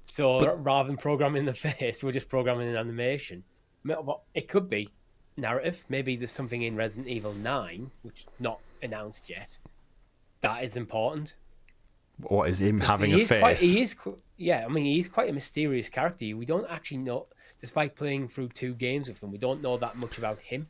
So rather than programming the face, we're just programming an animation. It could be narrative. Maybe there's something in Resident Evil 9, which is not announced yet, that is important. What is him having a face? He's quite a mysterious character. We don't actually know, despite playing through 2 games with him, we don't know that much about him.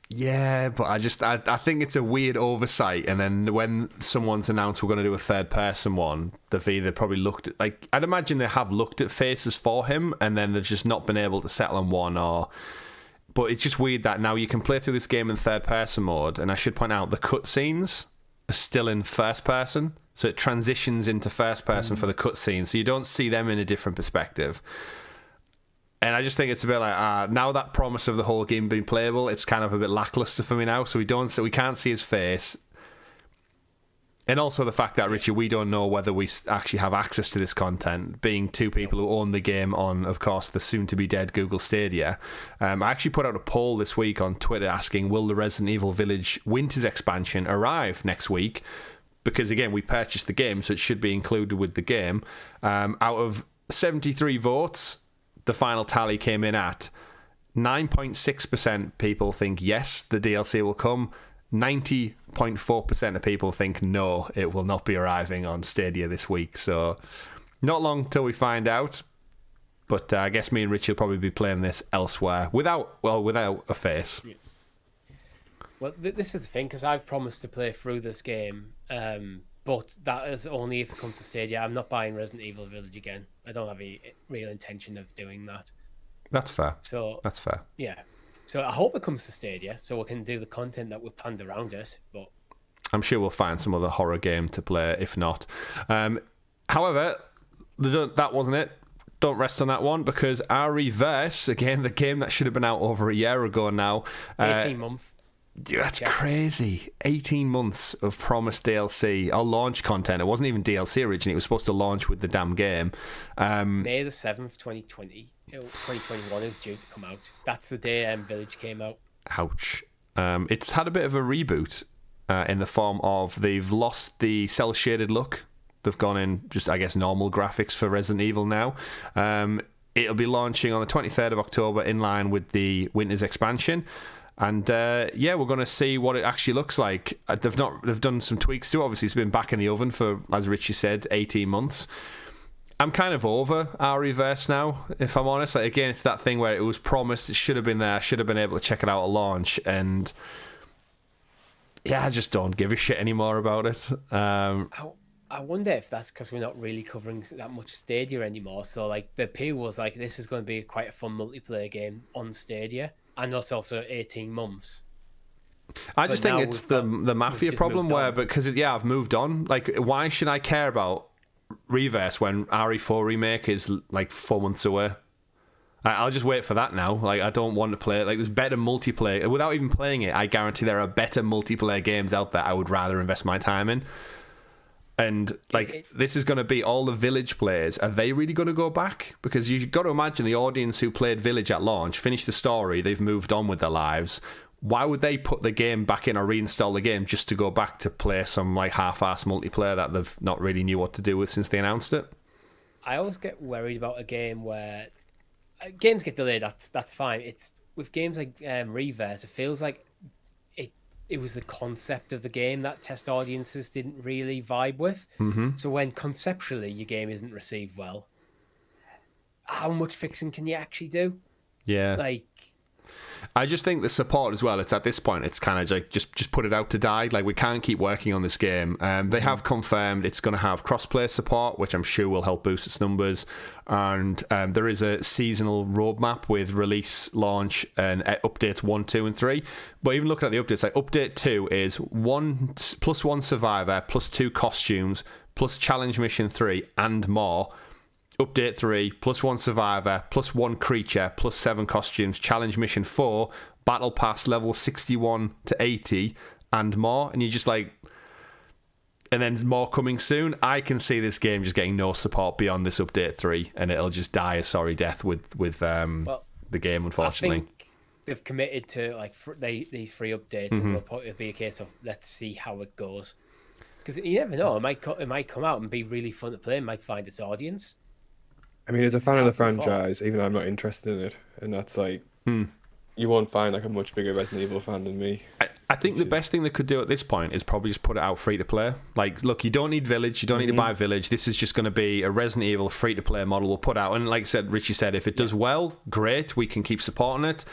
Yeah, but I think it's a weird oversight. And then when someone's announced we're going to do a 3rd person one, they've either probably looked at, like, I'd imagine they have looked at faces for him, and then they've just not been able to settle on one. But it's just weird that now you can play through this game in 3rd person mode, and I should point out the cutscenes are still in 1st person. So it transitions into 1st person for the cutscenes, so you don't see them in a different perspective. And I just think it's a bit like, now that promise of the whole game being playable, it's kind of a bit lackluster for me now. So we can't see his face. And also the fact that, Richard, we don't know whether we actually have access to this content, being 2 people who own the game on, of course, the soon-to-be-dead Google Stadia. I actually put out a poll this week on Twitter asking, will the Resident Evil Village Winter's expansion arrive next week? Because, again, we purchased the game, so it should be included with the game. Out of 73 votes, the final tally came in at 9.6% people think yes, the DLC will come. 90.4% of people think no, it will not be arriving on Stadia this week. So not long till we find out. But I guess me and Rich will probably be playing this elsewhere without a face. Yeah. Well, this is the thing, because I've promised to play through this game, but that is only if it comes to Stadia. I'm not buying Resident Evil Village again. I don't have any real intention of doing that. That's fair. That's fair. Yeah. So I hope it comes to Stadia, so we can do the content that we've planned around it. But I'm sure we'll find some other horror game to play, if not. However, that wasn't it. Don't rest on that one, because our Reverse, again, the game that should have been out over a year ago now. 18 months. That's crazy. 18 months of promised DLC or launch content. It wasn't even DLC originally. It was supposed to launch with the damn game. May the 7th, 2020. 2021 is due to come out. That's the day Village came out. Ouch. It's had a bit of a reboot in the form of they've lost the cel-shaded look. They've gone in just, I guess, normal graphics for Resident Evil now. It'll be launching on the 23rd of October in line with the Winter's expansion. And yeah, we're going to see what it actually looks like. They've done some tweaks to it. Obviously, it's been back in the oven for, as Richie said, 18 months. I'm kind of over ReVerse now, if I'm honest. Like, again, it's that thing where it was promised, it should have been there, should have been able to check it out at launch, and yeah, I just don't give a shit anymore about it. I wonder if that's because we're not really covering that much Stadia anymore. So like the appeal was like, this is going to be quite a fun multiplayer game on Stadia, and that's also 18 months. I just think it's the Mafia problem where, because I've moved on. Like, why should I care about ReVerse when RE4 remake is like 4 months away? I'll just wait for that now. Like, I don't want to play it. Like, there's better multiplayer. Without even playing it, I guarantee there are better multiplayer games out there I would rather invest my time in. And like, this is going to be all the Village players. Are they really going to go back? Because you've got to imagine the audience who played Village at launch, finished the story, they've moved on with their lives. Why would they put the game back in or reinstall the game just to go back to play some like half-assed multiplayer that they've not really knew what to do with since they announced it? I always get worried about a game where games get delayed. That's fine. It's with games like ReVerse, it feels like it was the concept of the game that test audiences didn't really vibe with. Mm-hmm. So when conceptually your game isn't received well, how much fixing can you actually do? Yeah. Like, I just think the support as well, it's at this point, it's kind of like just put it out to die. Like, we can't keep working on this game. They have confirmed it's going to have cross-play support, which I'm sure will help boost its numbers. And there is a seasonal roadmap with release, launch, and updates 1, 2, and 3. But even looking at the updates, like update 2 is +1 survivor, +2 costumes, plus challenge mission 3, and more. Update 3, +1 survivor, +1 creature, +7 costumes, challenge mission 4, battle pass level 61 to 80, and more. And you're just like, and then more coming soon. I can see this game just getting no support beyond this update 3, and it'll just die a sorry death with the game, unfortunately. I think they've committed to like these free updates, and it'll be a case of let's see how it goes. Because you never know, it might come out and be really fun to play, and might find its audience. I mean, as a fan of the franchise, even though I'm not interested in it, and that's like, you won't find like a much bigger Resident Evil fan than me. I think the best thing they could do at this point is probably just put it out free to play. Like, look, you don't need Village, you don't need to buy Village. This is just going to be a Resident Evil free to play model we'll put out. And like Richie said, if it does well, great, we can keep supporting it.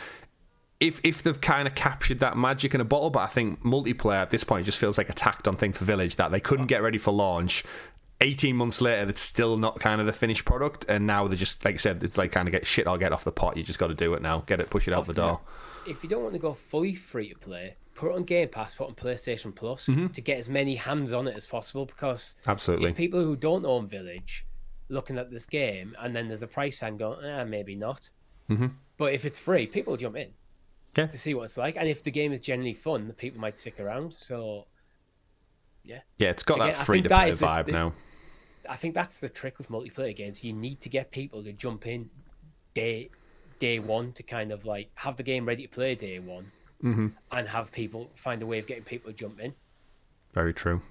If they've kind of captured that magic in a bottle, but I think multiplayer at this point just feels like a tacked on thing for Village that they couldn't get ready for launch. 18 months later, that's still not kind of the finished product, and now they're just, like I said, it's like kind of get shit or get off the pot. You just got to do it now, push it out the door. If you don't want to go fully free to play, put it on Game Pass, put it on PlayStation Plus to get as many hands on it as possible. Because absolutely, if people who don't own Village looking at this game and then there's a price tag going, maybe not. But if it's free, people will jump in to see what it's like, and if the game is genuinely fun, the people might stick around. So yeah, it's got that free to play vibe now. I think that's the trick with multiplayer games. You need to get people to jump in day one to kind of like have the game ready to play day one, and have people find a way of getting people to jump in. Very true.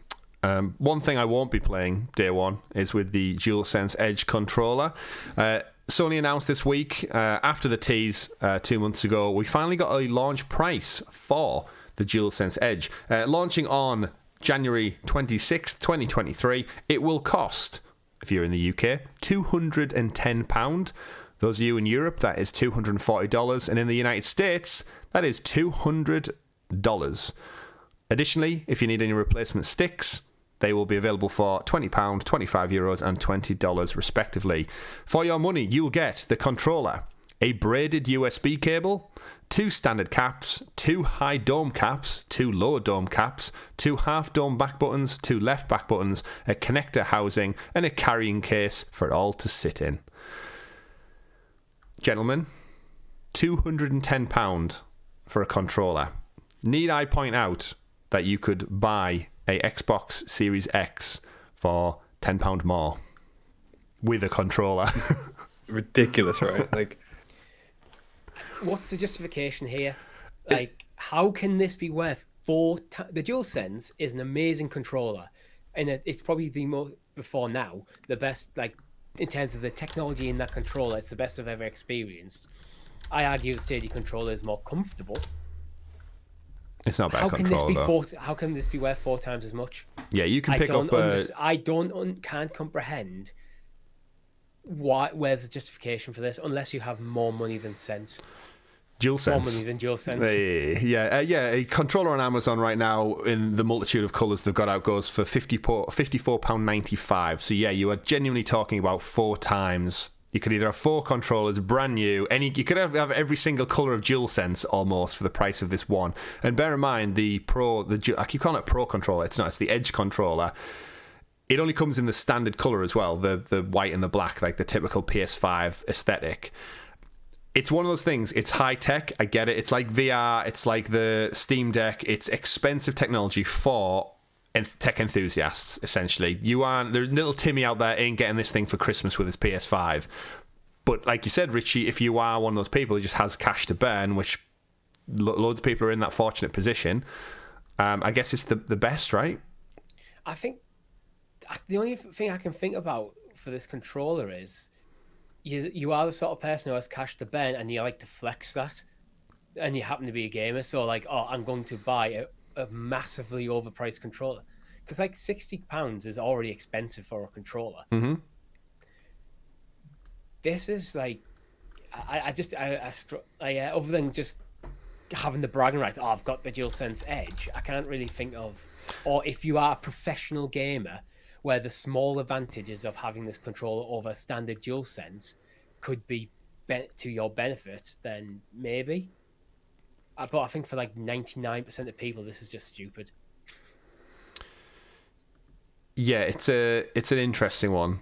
One thing I won't be playing day one is with the DualSense Edge controller. Sony announced this week, after the tease 2 months ago, we finally got a launch price for the DualSense Edge. Launching on January 26th, 2023, it will cost, if you're in the UK, £210. Those of you in Europe, that is $240. And in the United States, that is $200. Additionally, if you need any replacement sticks, they will be available for £20, €25, and $20 respectively. For your money, you'll get the controller, a braided USB cable, 2 standard caps, 2 high dome caps, 2 low dome caps, 2 half dome back buttons, 2 left back buttons, a connector housing, and a carrying case for it all to sit in. Gentlemen, £210 for a controller. Need I point out that you could buy a Xbox Series X for £10 more with a controller? Ridiculous, right? Like, what's the justification here? Like, how can this be worth the DualSense is an amazing controller, and it's probably before now the best, like, in terms of the technology in that controller. It's the best I've ever experienced. I argue the Stadia controller is more comfortable, It's not a better how can controller, this be though. how can this be worth 4 times as much? Yeah, you can pick up. Can't comprehend where's the justification for this unless you have more money than sense. DualSense. More money than DualSense. A controller on Amazon right now in the multitude of colours they've got out goes for £54.95. So yeah, you are genuinely talking about 4 times. You could either have 4 controllers, brand new. You could have every single colour of DualSense almost for the price of this one. And bear in mind I keep calling it Pro controller. It's not. It's the Edge controller. It only comes in the standard colour as well, the white and the black, like the typical PS5 aesthetic. It's one of those things. It's high tech. I get it. It's like VR. It's like the Steam Deck. It's expensive technology for tech enthusiasts, essentially. There's little Timmy out there ain't getting this thing for Christmas with his PS5. But like you said, Richie, if you are one of those people who just has cash to burn, which loads of people are in that fortunate position, I guess it's the best, right? I think the only thing I can think about for this controller is you are the sort of person who has cash to burn and you like to flex that, and you happen to be a gamer, so like, oh, I'm going to buy a massively overpriced controller, because like £60 is already expensive for a controller. Mm-hmm. This is like, I other than just having the bragging rights, oh, I've got the DualSense Edge, I can't really think of, or if you are a professional gamer, where the small advantages of having this controller over standard DualSense could be to your benefit, then maybe. But I think for like 99% of people, this is just stupid. Yeah, it's an interesting one.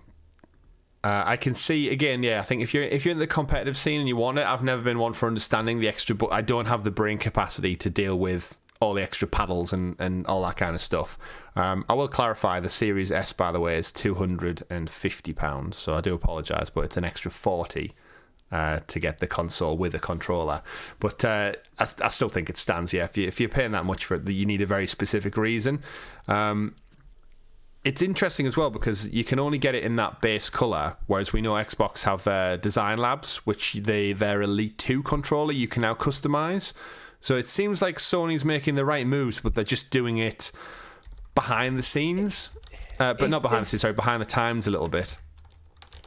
I can see again. Yeah, I think if you're in the competitive scene and you want it, I've never been one for understanding the extra. But I don't have the brain capacity to deal with all the extra paddles and all that kind of stuff. I will clarify, the Series S, by the way, is £250, so I do apologise, but it's an extra 40 to get the console with a controller. But I still think it stands. Yeah, if you're paying that much for it, you need a very specific reason. It's interesting as well because you can only get it in that base colour, whereas we know Xbox have their design labs, which their Elite 2 controller you can now customise. So it seems like Sony's making the right moves, but they're just doing it behind the scenes. But not behind the scenes, sorry, behind the times a little bit.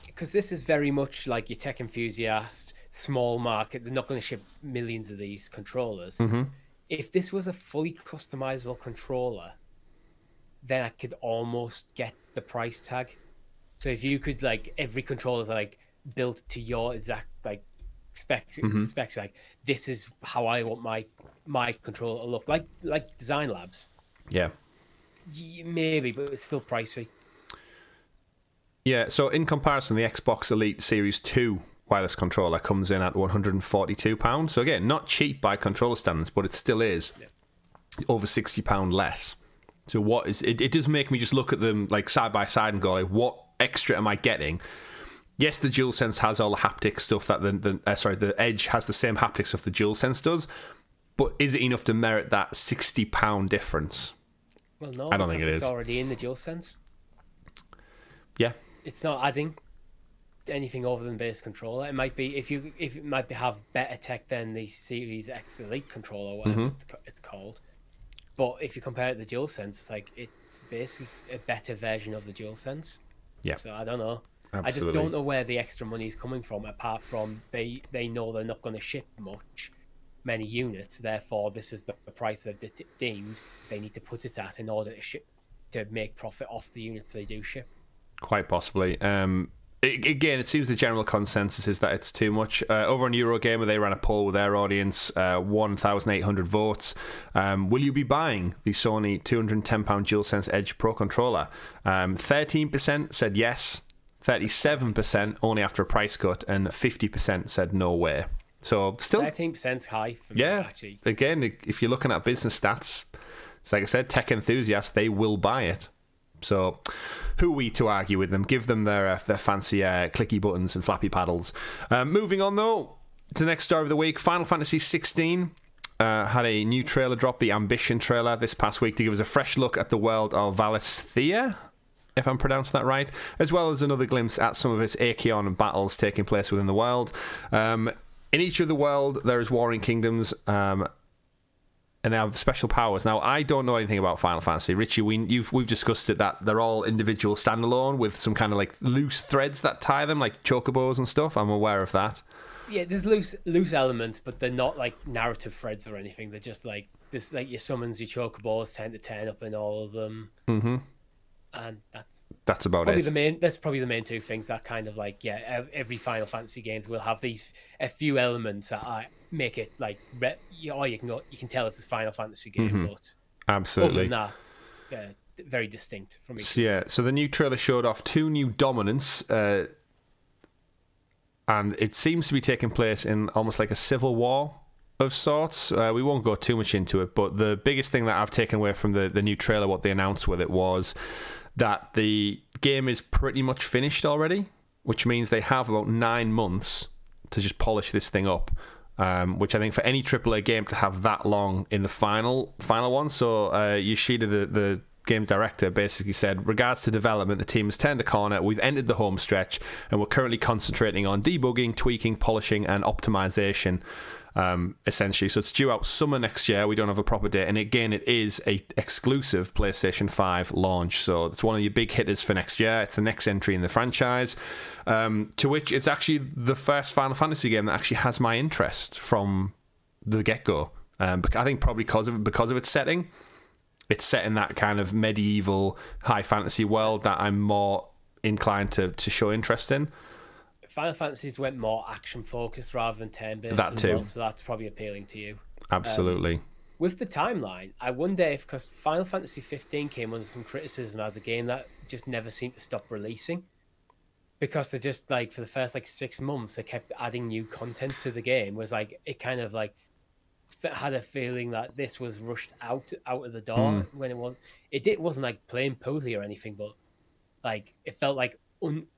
Because this is very much like your tech enthusiast, small market. They're not going to ship millions of these controllers. Mm-hmm. If this was a fully customizable controller, then I could almost get the price tag. So if you could, like, every controller's like built to your exact like specs, like this is how I want my controller to look, like Design Labs. Yeah, maybe, but it's still pricey. Yeah, so in comparison, the Xbox Elite Series 2 wireless controller comes in at £142. So again, not cheap by controller standards, but it still is over £60 less. So what is it? It does make me just look at them like side by side and go, like, what extra am I getting? Yes, the DualSense has all the haptic stuff that the Edge has the same haptic stuff the DualSense does, but is it enough to merit that £60 difference? Well, no, I don't think it it's is. already in the DualSense. Yeah, it's not adding anything over than base controller. It might be if it might have better tech than the Series X Elite controller, whatever it's called. But if you compare it to the DualSense, it's like it's basically a better version of the DualSense. Yeah. So I don't know. Absolutely. I just don't know where the extra money is coming from, apart from they know they're not going to ship many units. Therefore, this is the price they've deemed they need to put it at in order to make profit off the units they do ship. Quite possibly. Again, it seems the general consensus is that it's too much. Over on Eurogamer, they ran a poll with their audience, 1,800 votes. Will you be buying the Sony £210 DualSense Edge Pro controller? 13% said yes, 37% only after a price cut, and 50% said no way. So still 13% high for me, actually. Again, if you're looking at business stats, it's like I said, tech enthusiasts, they will buy it. So who are we to argue with them? Give them their fancy clicky buttons and flappy paddles. Moving on, though, to the next story of the week. Final Fantasy 16 had a new trailer drop, the Ambition trailer, this past week to give us a fresh look at the world of Valisthea, if I'm pronouncing that right, as well as another glimpse at some of its Acheon battles taking place within the world. In each of the world, there is warring kingdoms. and they have special powers. Now, I don't know anything about Final Fantasy. Richie, we've discussed it, that they're all individual standalone with some kind of like loose threads that tie them, like chocobos and stuff. I'm aware of that. Yeah, there's loose elements, but they're not like narrative threads or anything. They're just like this, like your summons, your chocobos tend to turn up in all of them. Mm-hmm. And that's about probably it. That's probably the main two things that kind of like, every Final Fantasy games will have a few elements that make it like, you can tell it's a Final Fantasy game, but absolutely, other than that, very distinct from each. Yeah. So the new trailer showed off 2 new dominants. And it seems to be taking place in almost like a civil war of sorts. We won't go too much into it, but the biggest thing that I've taken away from the new trailer, what they announced with it, was that the game is pretty much finished already, which means they have about 9 months to just polish this thing up, which I think for any AAA game to have that long in the final one. So Yoshida, the game director, basically said, regards to development, the team has turned a corner, we've entered the home stretch, and we're currently concentrating on debugging, tweaking, polishing, and optimization, essentially. So it's due out summer next year. We don't have a proper date, and again, it is a exclusive PlayStation 5 launch, so it's one of your big hitters for next year. It's the next entry in the franchise, to which it's actually the first Final Fantasy game that actually has my interest from the get-go. I think probably because of its setting. It's set in that kind of medieval high fantasy world that I'm more inclined to show interest in. Final Fantasies went more action focused rather than turn-based. That too. Well, so that's probably appealing to you. Absolutely. With the timeline, I wonder if, because Final Fantasy 15 came under some criticism as a game that just never seemed to stop releasing. Because they just, like, for the first, 6 months, they kept adding new content to the game. It was like, it kind of, had a feeling that this was rushed out of the door when it wasn't like playing poorly or anything, but it felt like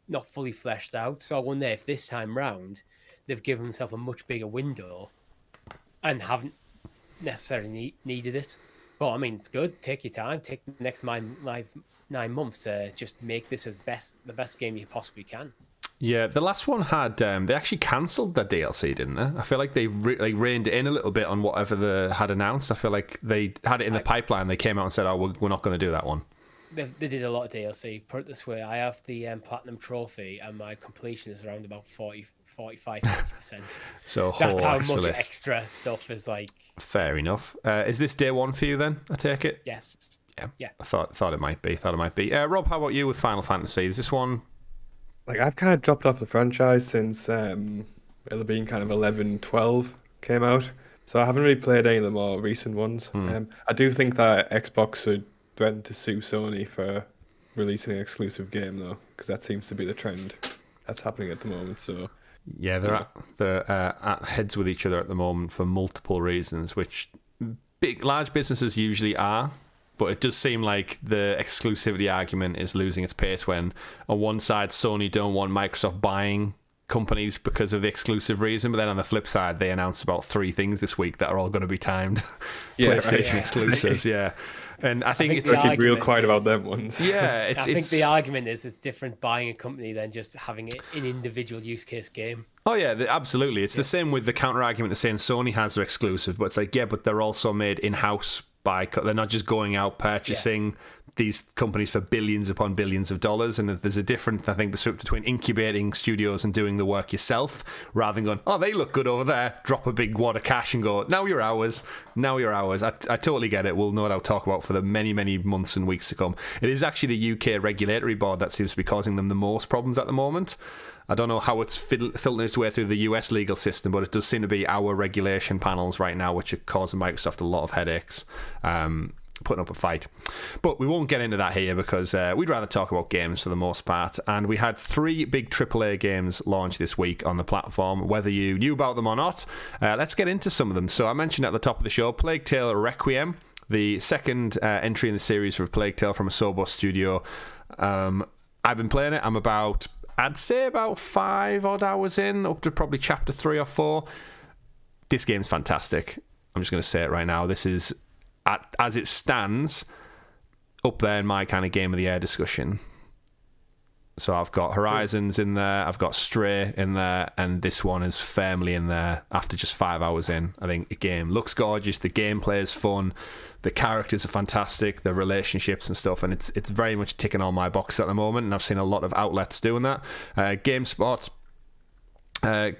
not fully fleshed out. So I wonder if this time round they've given themselves a much bigger window and haven't necessarily needed it. But I mean, it's good. Take your time. Take the next 9 months to just make this the best game you possibly can. Yeah, the last one had they actually cancelled their DLC, didn't they? I feel like they reined it in a little bit on whatever they had announced. I feel like they had it in the pipeline. They came out and said, "Oh, we're not going to do that one." They did a lot of DLC. Put it this way, I have the Platinum Trophy, and my completion is around about 45-50%. So that's how much extra stuff is like. Fair enough. Is this day one for you then? I take it. Yes. Yeah. I thought it might be. Rob, how about you with Final Fantasy? Is this one? I've kind of dropped off the franchise since it'll been kind of 11, 12 came out. So I haven't really played any of the more recent ones. I do think that Xbox should threaten to sue Sony for releasing an exclusive game, though, because that seems to be the trend that's happening at the moment. So yeah, they're at heads with each other at the moment for multiple reasons, which large businesses usually are. But it does seem like the exclusivity argument is losing its pace when, on one side, Sony don't want Microsoft buying companies because of the exclusive reason, but then on the flip side, they announced about 3 things this week that are all going to be timed PlayStation exclusives. Yeah, and I think it's keep real quiet about them ones. Yeah, I think the argument is it's different buying a company than just having an individual use case game. Oh yeah, absolutely. It's the same with the counter argument to saying Sony has their exclusive, but it's like, yeah, but they're also made in house. They're not just going out purchasing these companies for billions upon billions of dollars, and there's a difference, I think, between incubating studios and doing the work yourself, rather than going, oh, they look good over there, drop a big wad of cash and go, now you're ours. I totally get it. We'll no doubt talk about for the many, many months and weeks to come. It is actually the UK regulatory board that seems to be causing them the most problems at the moment. I don't know how it's filtering its way through the US legal system, but it does seem to be our regulation panels right now, which are causing Microsoft a lot of headaches, putting up a fight. But we won't get into that here because we'd rather talk about games for the most part. And we had 3 big AAA games launch this week on the platform, whether you knew about them or not. Let's get into some of them. So I mentioned at the top of the show, Plague Tale Requiem, the second entry in the series for Plague Tale from Asobo Studio. I've been playing it. I'd say about 5 odd hours in, up to probably chapter 3 or 4. This game's fantastic. I'm just going to say it right now. This is, as it stands, up there in my kind of game of the year discussion. So I've got Horizons in there, I've got Stray in there, and this one is firmly in there after just 5 hours in. I think the game looks gorgeous, the gameplay is fun, the characters are fantastic, the relationships and stuff, and it's very much ticking all my boxes at the moment, and I've seen a lot of outlets doing that. GameSpot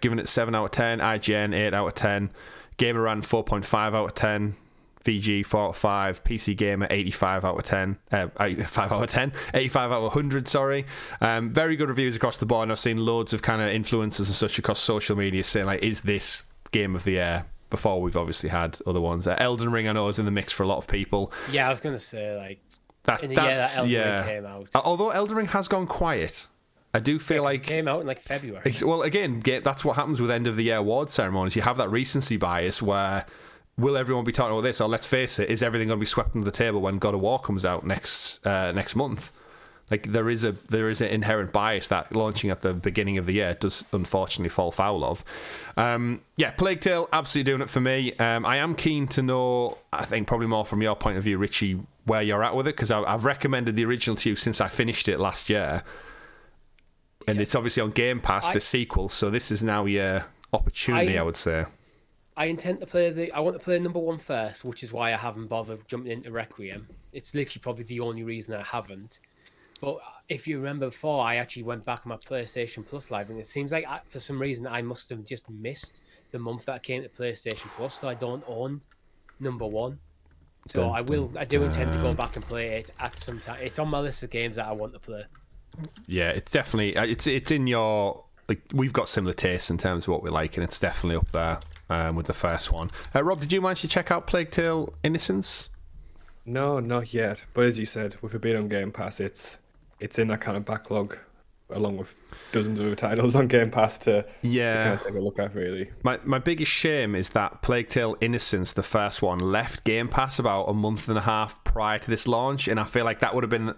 giving it 7 out of 10, IGN 8 out of 10, Gamerant 4.5 out of 10, VG 4 out of 5, PC Gamer 85 out of 10, 85 out of 10, 85 out of 100, sorry. Very good reviews across the board, and I've seen loads of kind of influencers and such across social media saying, like, is this game of the year? Before we've obviously had other ones. Elden Ring, I know, is in the mix for a lot of people. Yeah, I was going to say, like, in the year that Elden Ring came out. Although Elden Ring has gone quiet, I do feel like... It came out in, like, February. Well, again, that's what happens with end-of-the-year award ceremonies. You have that recency bias where... Will everyone be talking about this? Or let's face it, is everything going to be swept under the table when God of War comes out next month? Like there is an inherent bias that launching at the beginning of the year does unfortunately fall foul of. Plague Tale absolutely doing it for me. I am keen to know, I think probably more from your point of view, Richie, where you're at with it, because I've recommended the original to you since I finished it last year, and it's obviously on Game Pass, the sequel. So this is now your opportunity, I would say. I intend to play I want to play number 1 first, which is why I haven't bothered jumping into Requiem. It's literally probably the only reason I haven't. But if you remember before, I actually went back on my PlayStation Plus live, and it seems like for some reason I must have just missed the month that I came to PlayStation Plus, so I don't own number 1. So I do intend to go back and play it at some time. It's on my list of games that I want to play. Yeah, it's definitely it's in your, like, we've got similar tastes in terms of what we like, and it's definitely up there. With the first one. Rob, did you manage to check out Plague Tale Innocence? No, not yet. But as you said, with it being on Game Pass, it's in that kind of backlog, along with dozens of other titles on Game Pass to kind of take a look at, really. My biggest shame is that Plague Tale Innocence, the first one, left Game Pass about a month and a half prior to this launch, and I feel like that would have been...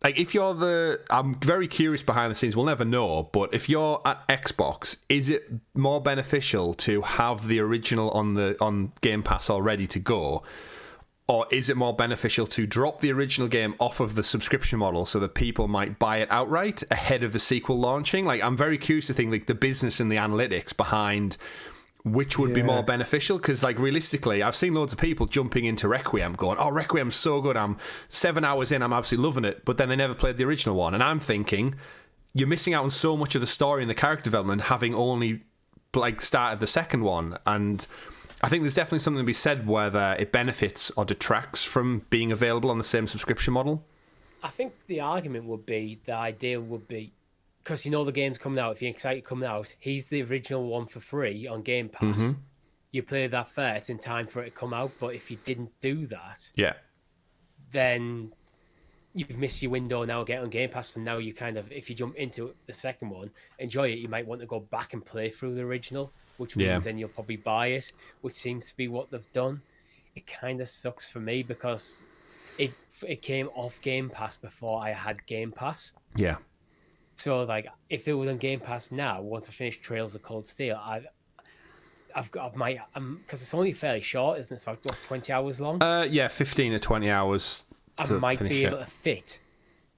Like, if you're I'm very curious behind the scenes, we'll never know, but if you're at Xbox, is it more beneficial to have the original on Game Pass all ready to go, or is it more beneficial to drop the original game off of the subscription model so that people might buy it outright ahead of the sequel launching? Like, I'm very curious to think, like, the business and the analytics behind which would be more beneficial, because, like, realistically, I've seen loads of people jumping into Requiem going, oh, Requiem's so good, I'm 7 hours in, I'm absolutely loving it, but then they never played the original one, and I'm thinking you're missing out on so much of the story and the character development having only, like, started the second one. And I think there's definitely something to be said whether it benefits or detracts from being available on the same subscription model. I think the argument would be, the ideal would be, because you know the game's coming out, if you're excited coming out, he's the original one for free on Game Pass. Mm-hmm. You play that first in time for it to come out, but if you didn't do that, then you've missed your window now, get on Game Pass, and now you kind of, if you jump into the second one, enjoy it, you might want to go back and play through the original, which means then you'll probably buy it, which seems to be what they've done. It kind of sucks for me because it came off Game Pass before I had Game Pass. Yeah. So, like, if it was on Game Pass now, once I finish Trails of Cold Steel, I've got because it's only fairly short, isn't it? It's about 20 hours long. 15 or 20 hours. I might be able to fit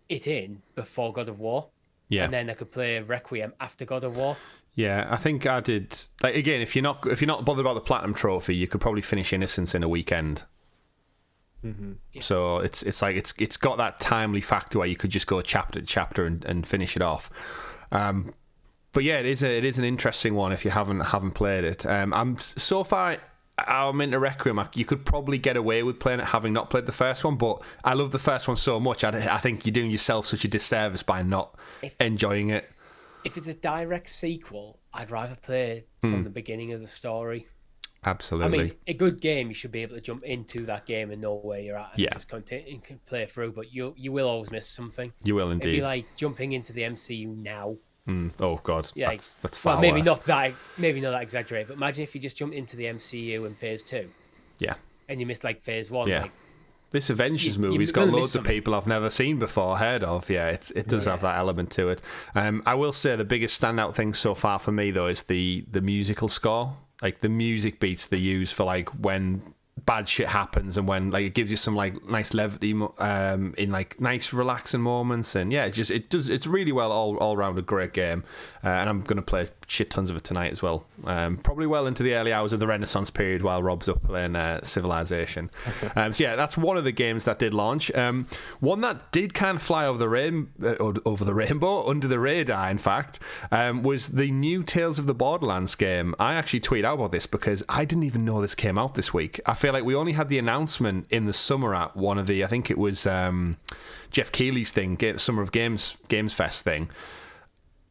it in before God of War. Yeah, and then I could play Requiem after God of War. Yeah, I think I did. Like, again, if you're not bothered about the Platinum Trophy, you could probably finish Innocence in a weekend. Mm-hmm. Yeah. So it's like it's got that timely factor where you could just go chapter to chapter and finish it off. But yeah, it is an interesting one if you haven't played it. I'm into Requiem. You could probably get away with playing it having not played the first one, but I love the first one so much. I think you're doing yourself such a disservice by not enjoying it. If it's a direct sequel, I'd rather play it from the beginning of the story. Absolutely. I mean, a good game, you should be able to jump into that game and know where you're at and just continue and play through, but you will always miss something. You will indeed. It'd be like jumping into the MCU now. Oh God, yeah, that's far well, maybe worse. maybe not that exaggerated, but imagine if you just jumped into the MCU in Phase 2. Yeah. And you missed like Phase 1. Yeah. Like, this Avengers movie's got loads of people I've never seen before, heard of. Yeah, it does have that element to it. I will say the biggest standout thing so far for me, though, is the musical score. Like, the music beats they use for, like, when bad shit happens, and when like it gives you some like nice levity in like nice relaxing moments, and yeah, it's really well all around a great game, and I'm gonna play shit tons of it tonight as well, probably well into the early hours of the Renaissance period while Rob's up playing Civilization. So yeah, that's one of the games that did launch. One that did kind of fly over the rainbow, under the radar in fact, was the new Tales of the Borderlands game. I actually tweeted out about this because I didn't even know this came out this week. I feel like we only had the announcement in the summer at one of the, I think it was Jeff Keighley's thing, Summer of Games Fest thing.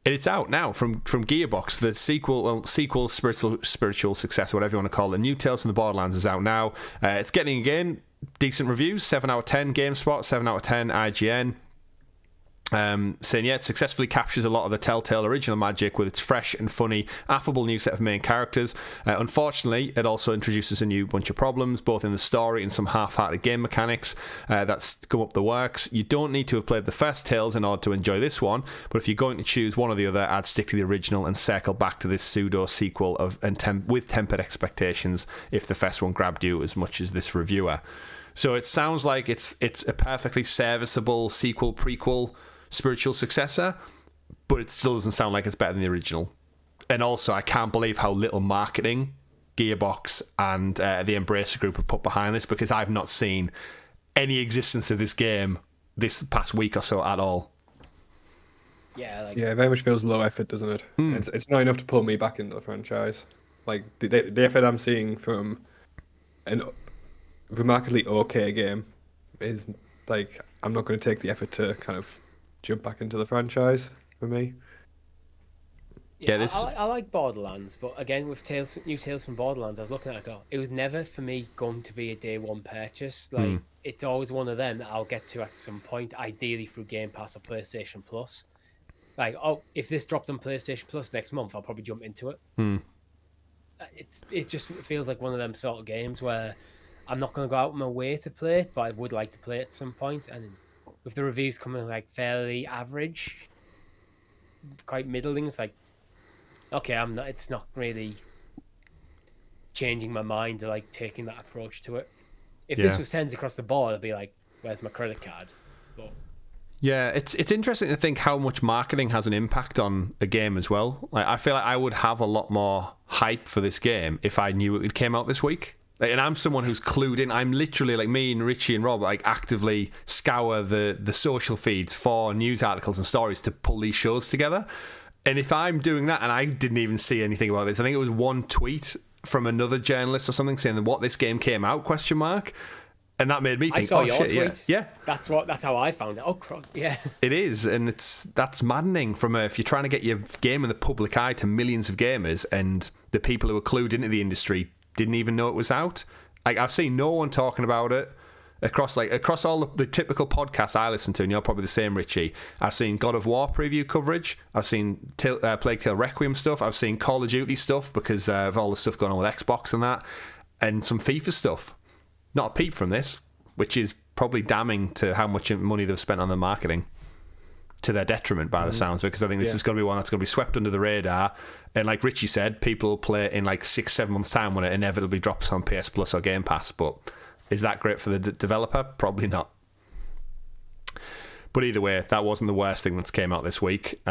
And it's out now from Gearbox. The sequel, spiritual successor, whatever you want to call it. New Tales from the Borderlands is out now. It's getting, again, decent reviews. 7 out of 10 GameSpot, 7 out of 10 IGN. Saying yeah, it successfully captures a lot of the Telltale original magic with its fresh and funny, affable new set of main characters. Unfortunately, it also introduces a new bunch of problems, both in the story and some half-hearted game mechanics that's come up the works. You don't need to have played the first Tales in order to enjoy this one, but if you're going to choose one or the other, I'd stick to the original and circle back to this pseudo sequel with tempered expectations if the first one grabbed you as much as this reviewer. So it sounds like it's a perfectly serviceable sequel, prequel, spiritual successor, but it still doesn't sound like it's better than the original. And also, I can't believe how little marketing Gearbox and the Embracer Group have put behind this, because I've not seen any existence of this game this past week or so at all. Yeah, it very much feels low effort, doesn't it? It's not enough to pull me back into the franchise. Like the effort I'm seeing from an remarkably okay game is like, I'm not going to take the effort to kind of jump back into the franchise for me. Yeah, I like Borderlands, but again, with new Tales from Borderlands, I was looking at it, it was never for me going to be a day one purchase. Like, it's always one of them that I'll get to at some point, ideally through Game Pass or PlayStation Plus. Like, if this dropped on PlayStation Plus next month, I'll probably jump into it. It just feels like one of them sort of games where I'm not going to go out of my way to play it, but I would like to play it at some point. And with the reviews coming like fairly average, quite middling, it's like, okay, it's not really changing my mind to like taking that approach to it. If this was tens across the board, I'd be like, where's my credit card? But yeah, it's interesting to think how much marketing has an impact on a game as well. Like, I feel like I would have a lot more hype for this game if I knew it came out this week. Like, and I'm someone who's clued in. I'm literally, like, me and Richie and Rob, like, actively scour the social feeds for news articles and stories to pull these shows together. And if I'm doing that and I didn't even see anything about this, I think it was one tweet from another journalist or something saying that what this game came out, ? And that made me think, I saw oh your shit, tweet. Yeah. That's how I found it. Oh crap, yeah. It is, and that's maddening if you're trying to get your game in the public eye to millions of gamers, and the people who are clued into the industry didn't even know it was out. Like, I've seen no one talking about it across all the typical podcasts I listen to, and you're probably the same, Richie. I've seen God of War preview coverage. I've seen Plague Tale Requiem stuff. I've seen Call of Duty stuff because of all the stuff going on with Xbox and that, and some FIFA stuff. Not a peep from this, which is probably damning to how much money they've spent on the marketing, to their detriment by the sounds of it, because I think this is going to be one that's going to be swept under the radar. And like Richie said, people will play it in like 6-7 months' time when it inevitably drops on PS Plus or Game Pass. But is that great for the developer? Probably not. But either way, that wasn't the worst thing that's came out this week.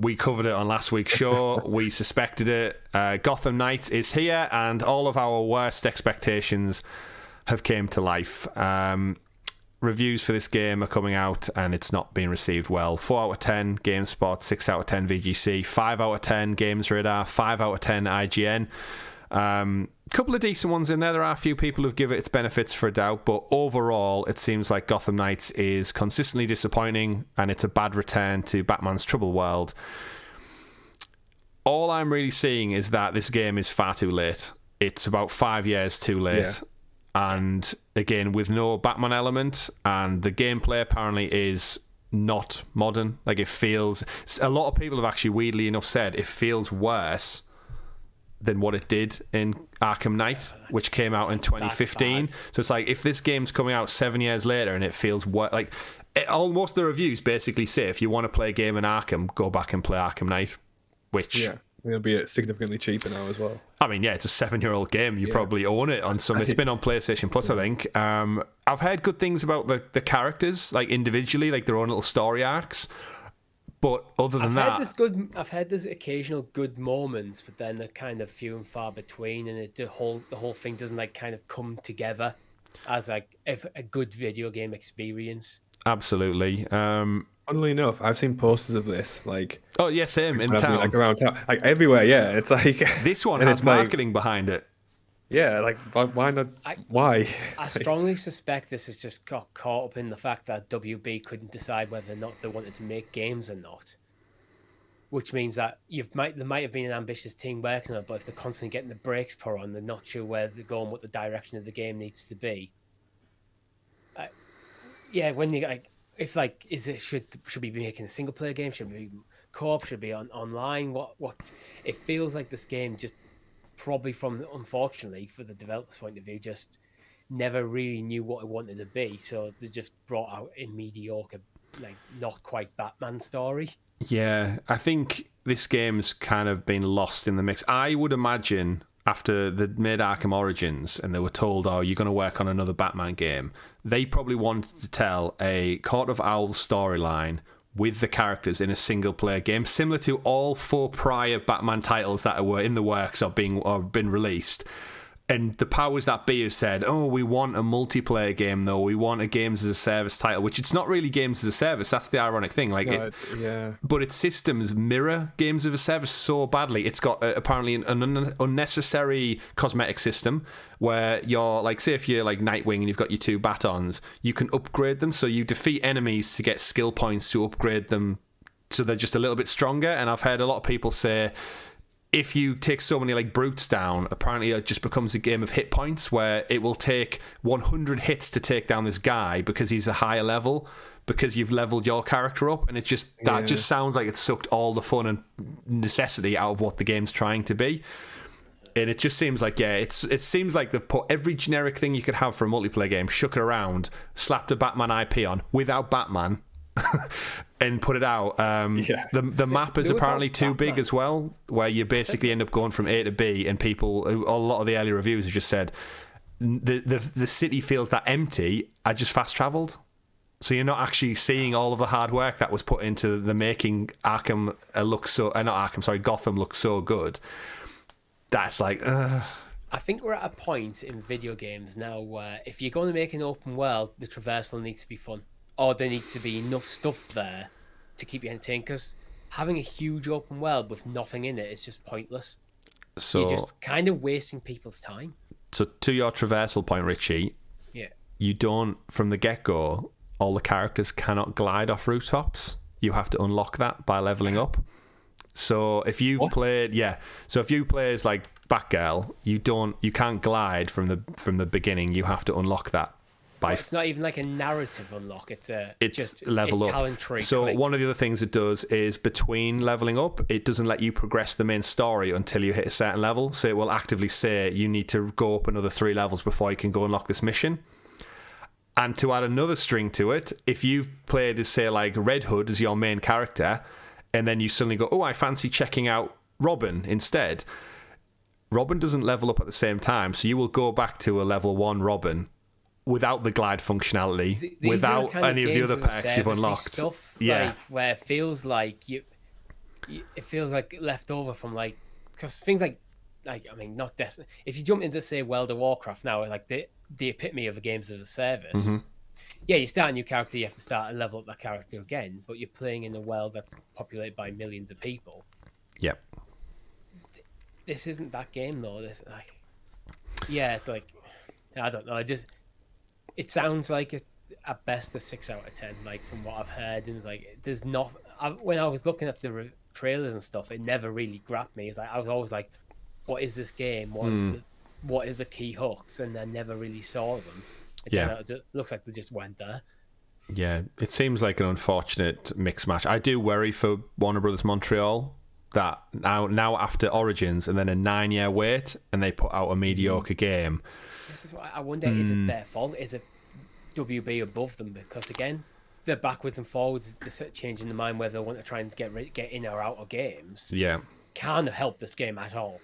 We covered it on last week's show. We suspected it. Gotham Knights is here, and all of our worst expectations have came to life. Reviews for this game are coming out, and it's not being received well. 4 out of 10 GameSpot, 6 out of 10 VGC, 5 out of 10 Games Radar, 5 out of 10 IGN. Couple of decent ones in there. There are a few people who've given it its benefits for a doubt, but overall it seems like Gotham Knights is consistently disappointing, and it's a bad return to Batman's troubled world. All I'm really seeing is that this game is far too late. It's about 5 years too late. Yeah. And again, with no Batman element, and the gameplay apparently is not modern. Like, it feels, a lot of people have actually weirdly enough said it feels worse than what it did in Arkham Knight, which came out in 2015. So it's like, if this game's coming out 7 years later and it feels like almost the reviews basically say, if you want to play a game in Arkham, go back and play Arkham Knight, which It'll be significantly cheaper now as well. I mean, yeah, it's a 7-year-old game. You probably own it on some. It's been on PlayStation Plus, I think. I've heard good things about the characters, like individually, like their own little story arcs. But other than I've had there's occasional good moments, but then they're kind of few and far between, and the whole thing doesn't like kind of come together as like a good video game experience. Absolutely. Funnily enough, I've seen posters of this, like oh yeah, same in town, like around town, like everywhere. Yeah, it's like this one has marketing behind it. Yeah, like why not? Why? I strongly suspect this has just got caught up in the fact that WB couldn't decide whether or not they wanted to make games or not. Which means that there might have been an ambitious team working on it, but if they're constantly getting the brakes put on, they're not sure where they're going, what the direction of the game needs to be. Yeah, when you like, if like, should we be making a single player game? Should we be co-op? Should it be online? What? It feels like this game just probably unfortunately, for the developer's point of view, just never really knew what it wanted to be. So they just brought out a mediocre, like not quite Batman story. Yeah, I think this game's kind of been lost in the mix. I would imagine after they made Arkham Origins and they were told, oh, you're going to work on another Batman game, they probably wanted to tell a Court of Owls storyline with the characters in a single-player game, similar to all 4 prior Batman titles that were in the works or been released. And the powers that be have said, oh, we want a multiplayer game, though. We want a games-as-a-service title, which it's not really games-as-a-service. That's the ironic thing. But its systems mirror games-as-a-service so badly. It's got apparently an unnecessary cosmetic system where you're, like, say if you're, like, Nightwing and you've got your 2 batons, you can upgrade them. So you defeat enemies to get skill points to upgrade them so they're just a little bit stronger. And I've heard a lot of people say, if you take so many like brutes down, apparently it just becomes a game of hit points where it will take 100 hits to take down this guy because he's a higher level, because you've leveled your character up, and it just just sounds like it sucked all the fun and necessity out of what the game's trying to be. And it just seems like it seems like they've put every generic thing you could have for a multiplayer game, shook it around, slapped a Batman IP on without Batman. And put it out. The map is apparently too big as well, where you basically end up going from A to B, and a lot of the early reviews have just said the city feels that empty. I just fast travelled, so you're not actually seeing all of the hard work that was put into the making Gotham look so good. That's like. I think we're at a point in video games now where if you're going to make an open world, the traversal needs to be fun. Or there needs to be enough stuff there to keep you entertained, because having a huge open world with nothing in it is just pointless. So you're just kind of wasting people's time. So to your traversal point, Richie, you don't, from the get-go, all the characters cannot glide off rooftops. You have to unlock that by leveling up. So if you've played, so if you play as like Batgirl, you can't glide from the beginning. You have to unlock that. It's not even like a narrative unlock. It's just level a up. talent tree. So one of the other things it does is between leveling up, it doesn't let you progress the main story until you hit a certain level. So it will actively say you need to go up another 3 levels before you can go unlock this mission. And to add another string to it, if you've played as, say, like Red Hood as your main character, and then you suddenly go, oh, I fancy checking out Robin instead. Robin doesn't level up at the same time, so you will go back to a level 1 Robin without the glide functionality, without any of the other perks you've unlocked. Stuff, like, where it feels like it feels like left over from like, because things like I mean, not Destiny. If you jump into, say, World of Warcraft now, like the epitome of a games as a service. Mm-hmm. Yeah, you start a new character, you have to start and level up that character again, but you're playing in a world that's populated by millions of people. Yep. This isn't that game though. It's like, I don't know. It sounds like at best a 6 out of 10, like from what I've heard. And it's like, there's not. When I was looking at the trailers and stuff, it never really grabbed me. It's like I was always like, what is this game? What are the key hooks? And I never really saw them. It looks like they just went there. Yeah, it seems like an unfortunate mix match. I do worry for Warner Brothers Montreal that now after Origins and then a 9-year wait, and they put out a mediocre game. This is what I wonder. Is it their fault? Is it WB above them? Because again, they're backwards and forwards, changing their mind whether they want to try and get in or out of games. Yeah. can't help this game at all.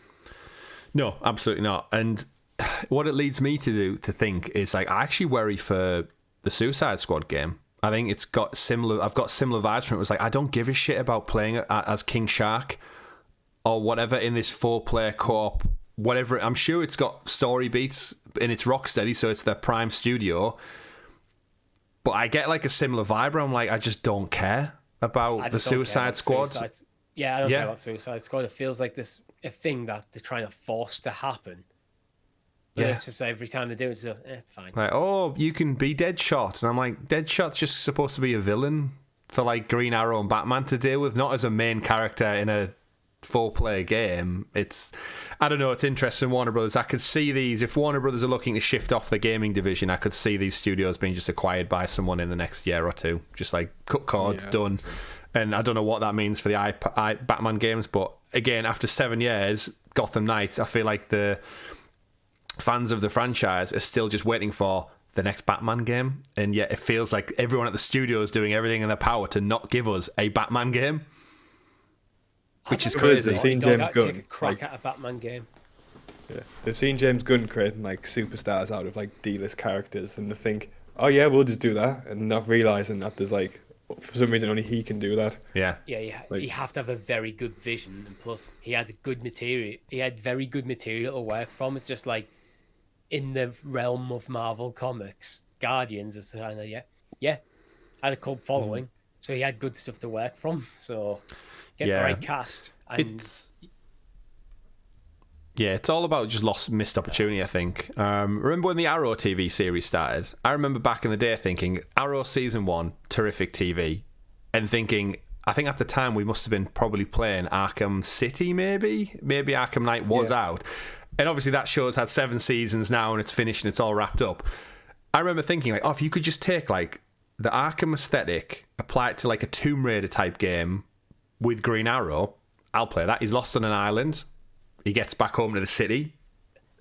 No, absolutely not. And what it leads me to think is like, I actually worry for the Suicide Squad game. I think I've got similar vibes from it. It was like, I don't give a shit about playing as King Shark or whatever in this 4-player co-op, whatever. I'm sure it's got story beats and it's Rocksteady, so it's their prime studio. But I get like a similar vibe where I'm like, I just don't care about the Suicide Squad. I don't care about Suicide Squad. It feels like a thing that they're trying to force to happen. But it's just every time they do it, it's just, it's fine. Like, oh, you can be Deadshot. And I'm like, Deadshot's just supposed to be a villain for like Green Arrow and Batman to deal with, not as a main character in a 4-player game. I don't know, it's interesting. Warner Brothers, I could see these, if Warner Brothers are looking to shift off the gaming division, I could see these studios being just acquired by someone in the next year or two. Just like cut cords, done. And I don't know what that means for the Batman games, but again, after 7 years, Gotham Knights, I feel like the fans of the franchise are still just waiting for the next Batman game, and yet it feels like everyone at the studio is doing everything in their power to not give us a Batman game, which is crazy. They've seen James Gunn take a crack at a Batman game. Yeah, they've seen James Gunn creating like superstars out of like D-list characters, and they think, oh yeah, we'll just do that, and not realizing that there's like, for some reason, only he can do that. Yeah, you have to have a very good vision, and plus he had good material. He had very good material to work from. It's just like, in the realm of Marvel Comics, Guardians is kind of had a cult following, so he had good stuff to work from. So get the right cast. And it's all about just missed opportunity, I think. Remember when the Arrow TV series started? I remember back in the day thinking, Arrow Season 1, terrific TV. And thinking, I think at the time we must have been probably playing Arkham City, maybe? Maybe Arkham Knight was out. And obviously that show's had 7 seasons now and it's finished and it's all wrapped up. I remember thinking, like, if you could just take, like, the Arkham aesthetic, apply it to, like, a Tomb Raider type game with Green Arrow, I'll play that. He's lost on an island. He gets back home to the city.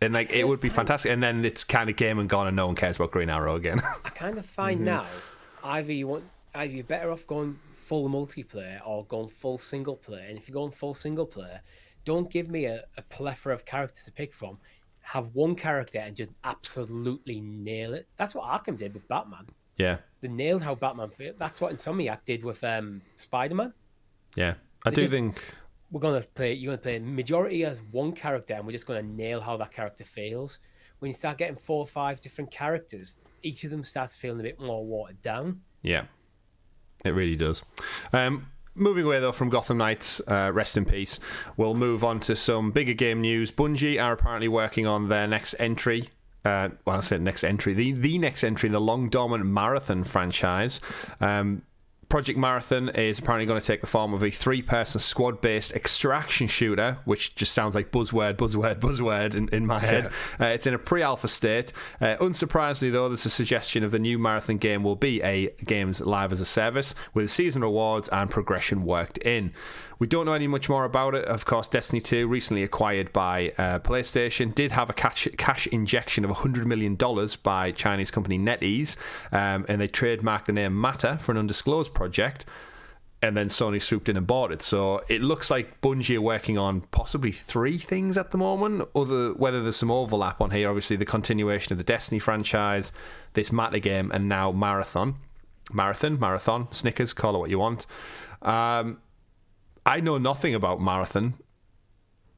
And, like, it would be fantastic. And then it's kind of game and gone and no one cares about Green Arrow again. I kind of find now, either you're better off going full multiplayer or going full single player. And if you're going full single player, don't give me a plethora of characters to pick from. Have one character and just absolutely nail it. That's what Arkham did with Batman. Yeah. They nailed how Batman feels. That's what Insomniac did with Spider-Man. Yeah. You're going to play majority as one character and we're just going to nail how that character feels. When you start getting 4 or 5 different characters, each of them starts feeling a bit more watered down. Yeah. It really does. Moving away, though, from Gotham Knights, rest in peace, we'll move on to some bigger game news. Bungie are apparently working on their next entry. The next entry in the long dormant Marathon franchise. Project Marathon is apparently going to take the form of a 3-person squad-based extraction shooter, which just sounds like buzzword in my head. It's in a pre-alpha state. Unsurprisingly, though, there's a suggestion of the new Marathon game will be a games live as a service with season rewards and progression worked in. We don't know any much more about it. Of course, Destiny 2, recently acquired by PlayStation, did have a cash injection of $100 million by Chinese company NetEase, and they trademarked the name Matter for an undisclosed project, and then Sony swooped in and bought it. So it looks like Bungie are working on possibly 3 things at the moment, whether there's some overlap on here. Obviously, the continuation of the Destiny franchise, this Matter game, and now Marathon, Snickers, call it what you want. I know nothing about Marathon.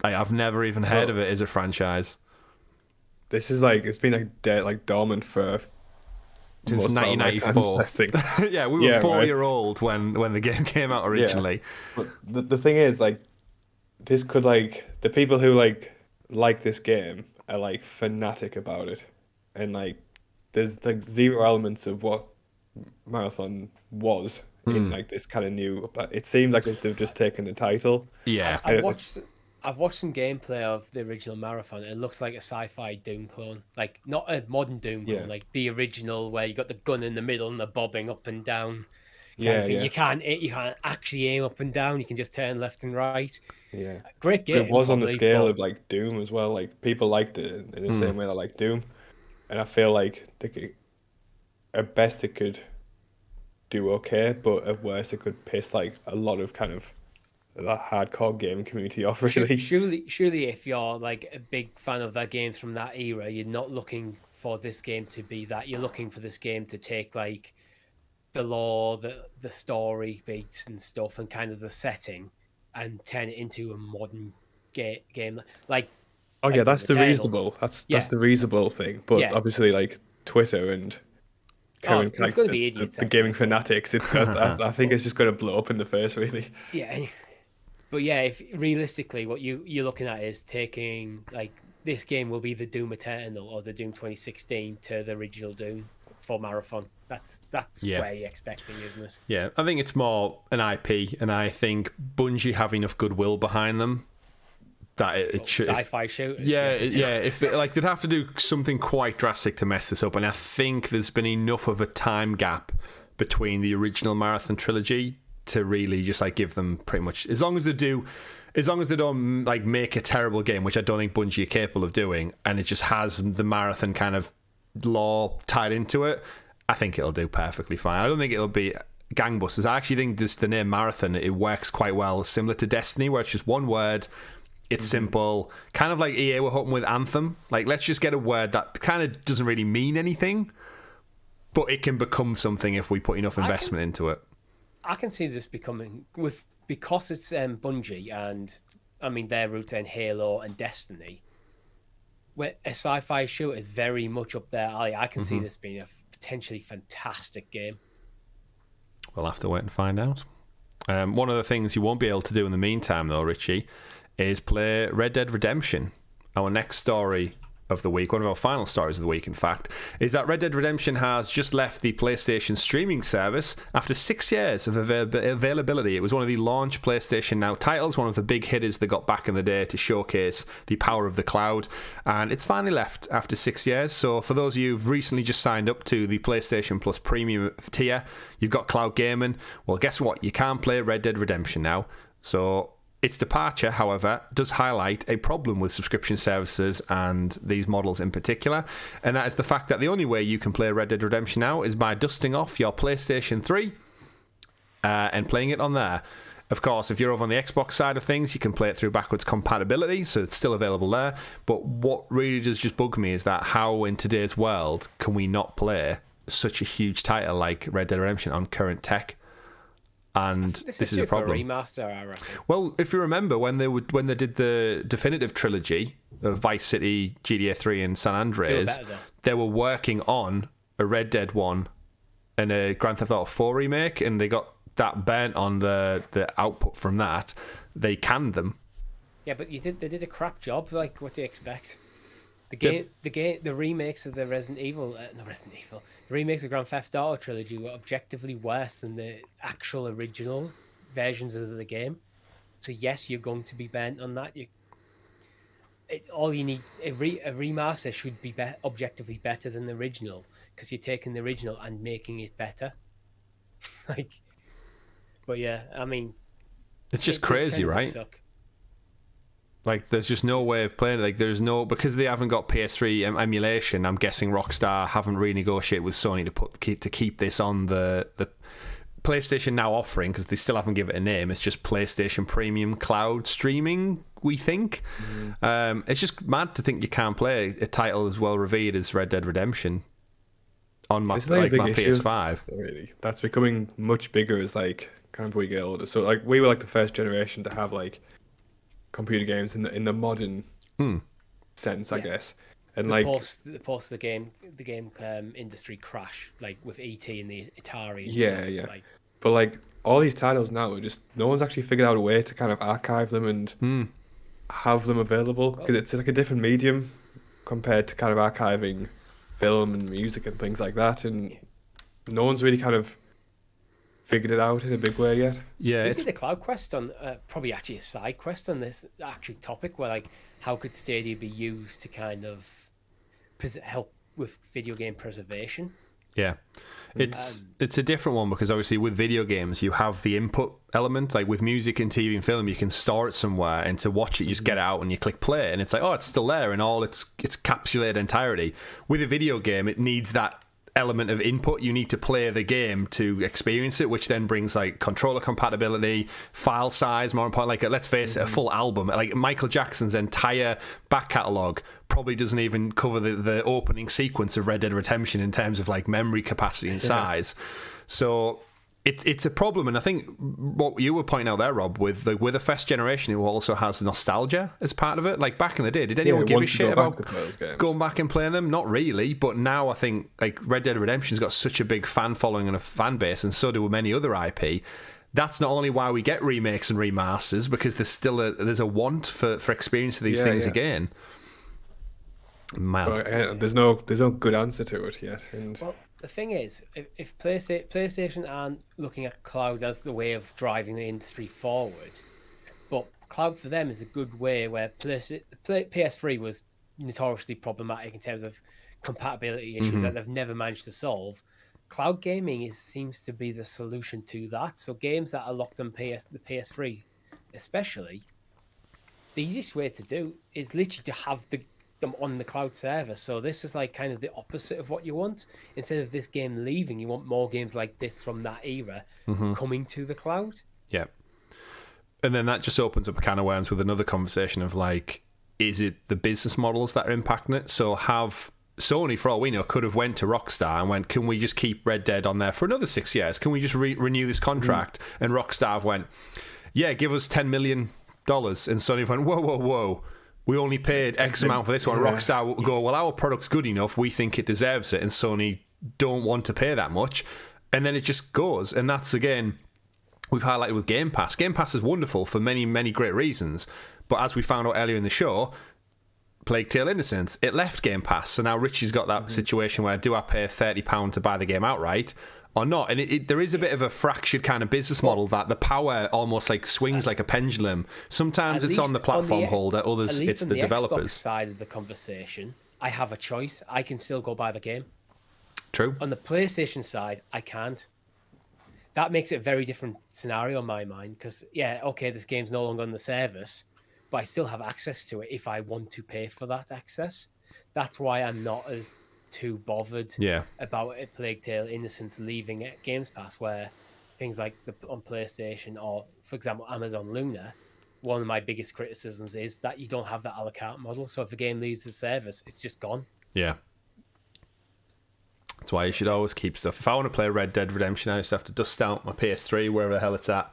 I've never even heard of it as a franchise. This is like, it's been like dormant for since 1994. Yeah, we were 4-year-old when the game came out originally. Yeah. But the thing is, like, this could, like, the people who like this game are like fanatic about it, and like there's like 0 elements of what Marathon was in like this kind of new. But it seemed like they've just taken the title. Yeah, I've watched some gameplay of the original Marathon. It looks like a sci-fi Doom clone, like not a modern Doom clone, like the original where you got the gun in the middle and the bobbing up and down. You can't actually aim up and down. You can just turn left and right. Yeah, great game. It was on the scale of like Doom as well. Like people liked it in the same way they like Doom, and I feel like they could, at best it could do okay, but at worst it could piss like a lot of kind of that hardcore gaming community off, really. Surely, if you're like a big fan of that games from that era, you're not looking for this game to be that. You're looking for this game to take like the lore, the story beats and stuff, and kind of the setting, and turn it into a modern game. Like, Oh yeah, like that's the Returnal. reasonable. That's the reasonable thing. But Yeah. obviously, like Twitter and current, there's like, gonna be idiots the out gaming there. fanatics, I think it's just going to blow up in the face, really. Yeah, but yeah, if realistically, what you're looking at is taking like this game will be the Doom Eternal or the Doom 2016 to the original Doom for Marathon. That's where you're expecting, isn't it? Yeah, I think it's more an IP, and I think Bungie have enough goodwill behind them that it should. Sci-fi shooters. Yeah. If like they'd have to do something quite drastic to mess this up, and I think there's been enough of a time gap between the original Marathon trilogy to really just like give them pretty much as long as they don't like make a terrible game, which I don't think Bungie are capable of doing, and it just has the Marathon kind of lore tied into it. I think it'll do perfectly fine. I don't think it'll be gangbusters. I actually think the name Marathon, it works quite well, similar to Destiny, where it's just one word. It's simple, kind of like EA were hoping with Anthem. Like, let's just get a word that kind of doesn't really mean anything, but it can become something if we put enough investment into it. I can see this becoming because it's Bungie, and I mean their roots in Halo and Destiny, where a sci-fi shooter is very much up their alley. I can see this being a potentially fantastic game. We'll have to wait and find out. One of the things you won't be able to do in the meantime, though, Richie, is play Red Dead Redemption. Our next story of the week, one of our final stories of the week, in fact, is that Red Dead Redemption has just left the PlayStation streaming service after 6 years of availability. It was one of the launch PlayStation Now titles, one of the big hitters they got back in the day to showcase the power of the cloud, and it's finally left after 6 years. So for those of you who've recently just signed up to the PlayStation Plus Premium tier, you've got cloud gaming. Well, guess what? You can't play Red Dead Redemption now. So its departure, however, does highlight a problem with subscription services and these models in particular, and that is the fact that the only way you can play Red Dead Redemption now is by dusting off your PlayStation 3 and playing it on there. Of course, if you're over on the Xbox side of things, you can play it through backwards compatibility, so it's still available there. But what really does just bug me is that how in today's world can we not play such a huge title like Red Dead Redemption on current tech? And this is a problem. For a remaster, I reckon. Well, if you remember when they did the definitive trilogy of Vice City, GTA 3, and San Andreas, they were working on a Red Dead 1 and a Grand Theft Auto 4 remake, and they got that burnt on the output from that. They canned them. Yeah, but they did a crap job. Like, what do you expect? The remakes of the the remakes of Grand Theft Auto trilogy were objectively worse than the actual original versions of the game. So yes, you're going to be bent on that. All you need a remaster should be objectively better than the original, because you're taking the original and making it better. But yeah, I mean, it's just crazy, right? Suck. Like, there's just no way of playing it. Like, because they haven't got PS3 emulation. I'm guessing Rockstar haven't renegotiated with Sony to keep this on the PlayStation Now offering, because they still haven't given it a name. It's just PlayStation Premium Cloud Streaming, we think. It's just mad to think you can't play a title as well revered as Red Dead Redemption on my PS5. Really, that's becoming much bigger as kind of we get older. So we were the first generation to have computer games in the modern sense, I guess. And post the game industry crash, with ET and the Atari and stuff. But all these titles now are just, no one's actually figured out a way to kind of archive them and have them available, because it's a different medium compared to kind of archiving film and music and things like that, and no one's really kind of figured it out in a big way yet. Yeah, we did a cloud quest on probably actually a side quest on this actual topic, where how could Stadia be used to kind of help with video game preservation. Yeah, it's a different one, because obviously with video games you have the input element. With music and TV and film, you can store it somewhere, and to watch it you just get it out and you click play, and it's it's still there in all its encapsulated entirety. With a video game, it needs that element of input. You need to play the game to experience it, which then brings like controller compatibility, file size, more important. Like, let's face it, a full album, like Michael Jackson's entire back catalogue probably doesn't even cover the opening sequence of Red Dead Redemption in terms of like memory capacity and size. So it's a problem, and I think what you were pointing out there, Rob, with a first generation who also has nostalgia as part of it. Like back in the day, did anyone give a shit about going back and playing them? Not really, but now I think like Red Dead Redemption's got such a big fan following and a fan base, and so do many other IP. That's not only why we get remakes and remasters, because there's a want for experiencing these things again. Mad. But, there's no good answer to it yet. And well, the thing is, if PlayStation aren't looking at cloud as the way of driving the industry forward, but cloud for them is a good way where PS3 was notoriously problematic in terms of compatibility issues that they've never managed to solve. Cloud gaming seems to be the solution to that. So games that are locked on the PS3, especially, the easiest way to do is literally to have them on the cloud server. So this is like kind of the opposite of what you want. Instead of this game leaving, you want more games like this from that era coming to the cloud. Yeah. And then that just opens up a can of worms with another conversation of like, is it the business models that are impacting it? So have Sony, for all we know, could have went to Rockstar and went, can we just keep Red Dead on there for another 6 years? Can we just renew this contract? And Rockstar went, yeah, give us $10 million. And Sony went, whoa. We only paid X amount for this one. Rockstar will go, well, our product's good enough. We think it deserves it. And Sony don't want to pay that much. And then it just goes. And that's, again, we've highlighted with Game Pass. Game Pass is wonderful for many, many great reasons. But as we found out earlier in the show, Plague Tale Innocence, it left Game Pass. So now Richie's got that situation where, do I pay £30 to buy the game outright or not? And there is a bit of a fractured kind of business model that the power almost like swings like a pendulum. Sometimes it's on the platform holder, others it's the developers. Xbox side of the conversation, I have a choice. I can still go buy the game. True. On the PlayStation side, I can't. That makes it a very different scenario in my mind, because, yeah, okay, this game's no longer on the service, but I still have access to it if I want to pay for that access. That's why I'm not as too bothered about a Plague Tale Innocence leaving at Games Pass, where things like on PlayStation or, for example, Amazon Luna, one of my biggest criticisms is that you don't have that a la carte model. So if a game leaves the service, it's just gone. Yeah. That's why you should always keep stuff. If I want to play Red Dead Redemption, I just have to dust out my PS3, wherever the hell it's at,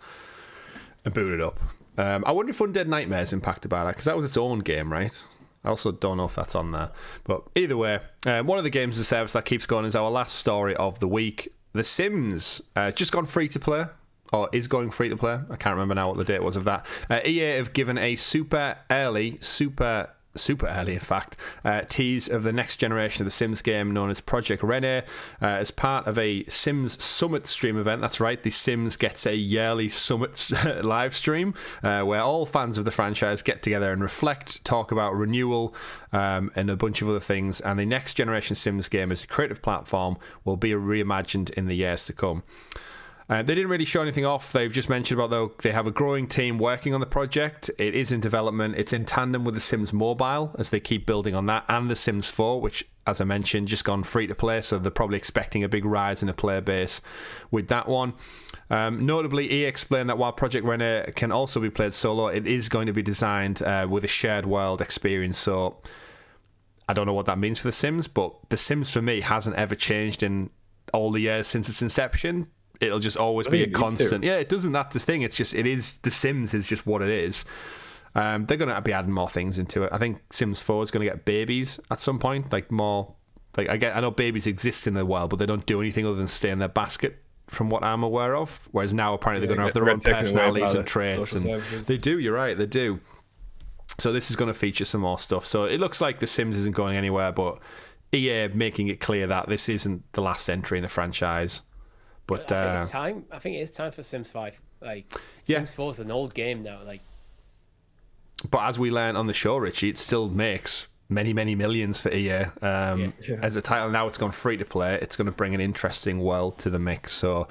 and boot it up. I wonder if Undead Nightmare is impacted by that, because that was its own game, right? I also don't know if that's on there. But either way, one of the games of the service that keeps going is our last story of the week. The Sims just gone free to play, or is going free to play. I can't remember now what the date was of that. EA have given a super early, in fact, tease of the next generation of the Sims game known as Project Rene as part of a Sims Summit stream event. That's right, the Sims gets a yearly Summit live stream where all fans of the franchise get together and reflect, talk about renewal and a bunch of other things. And the next generation Sims game as a creative platform will be reimagined in the years to come. They didn't really show anything off. They've just mentioned about, though, they have a growing team working on the project. It is in development. It's in tandem with The Sims Mobile as they keep building on that, and The Sims 4, which, as I mentioned, just gone free to play, so they're probably expecting a big rise in a player base with that one. Notably, EA explained that while Project Rene can also be played solo, it is going to be designed with a shared world experience. So I don't know what that means for The Sims, but The Sims, for me, hasn't ever changed in all the years since its inception. It'll just always be a constant. Yeah, it doesn't. That's the thing. It's just, it is, The Sims is just what it is. They're going to be adding more things into it. I think Sims 4 is going to get babies at some point. Like more, like I know babies exist in the world, but they don't do anything other than stay in their basket, from what I'm aware of. Whereas now apparently they're going to have their own personalities and traits. And they do. You're right. They do. So this is going to feature some more stuff. So it looks like The Sims isn't going anywhere, but EA making it clear that this isn't the last entry in the franchise. But I think it's time. I think it is time for Sims 5. Like, Sims 4 is an old game now. Like, but as we learned on the show, Richie, it still makes many, many millions for EA. As a title, now it's gone free to play. It's going to bring an interesting world to the mix. So,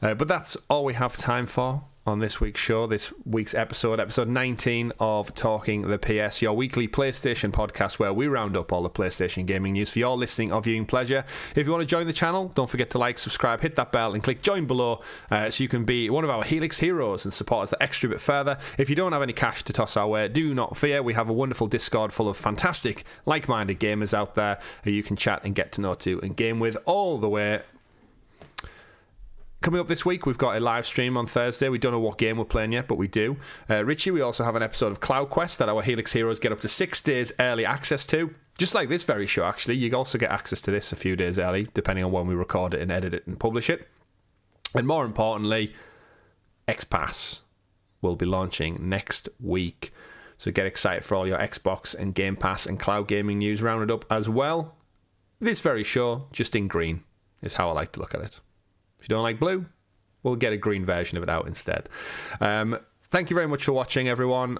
but that's all we have time for on this week's show, this week's episode 19 of Talking the PS, your weekly PlayStation podcast where we round up all the PlayStation gaming news for your listening or viewing pleasure. If you want to join the channel, don't forget to like, subscribe, hit that bell and click join below so you can be one of our Helix heroes and support us that extra bit further. If you don't have any cash to toss our way, do not fear. We have a wonderful Discord full of fantastic like-minded gamers out there who you can chat and get to know too and game with all the way. Coming up this week, we've got a live stream on Thursday. We don't know what game we're playing yet, but we do. Richie, we also have an episode of CloudQuest that our Helix heroes get up to 6 days early access to. Just like this very show, actually. You also get access to this a few days early, depending on when we record it and edit it and publish it. And more importantly, X-Pass will be launching next week. So get excited for all your Xbox and Game Pass and cloud gaming news rounded up as well. This very show, just in green, is how I like to look at it. If you don't like blue, we'll get a green version of it out instead. Thank you very much for watching, everyone.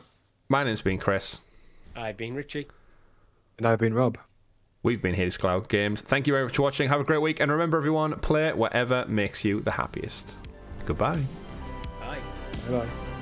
My name's been Chris. I've been Richie. And I've been Rob. We've been Helix Cloud Games. Thank you very much for watching. Have a great week. And remember, everyone, play whatever makes you the happiest. Goodbye. Bye. Bye-bye.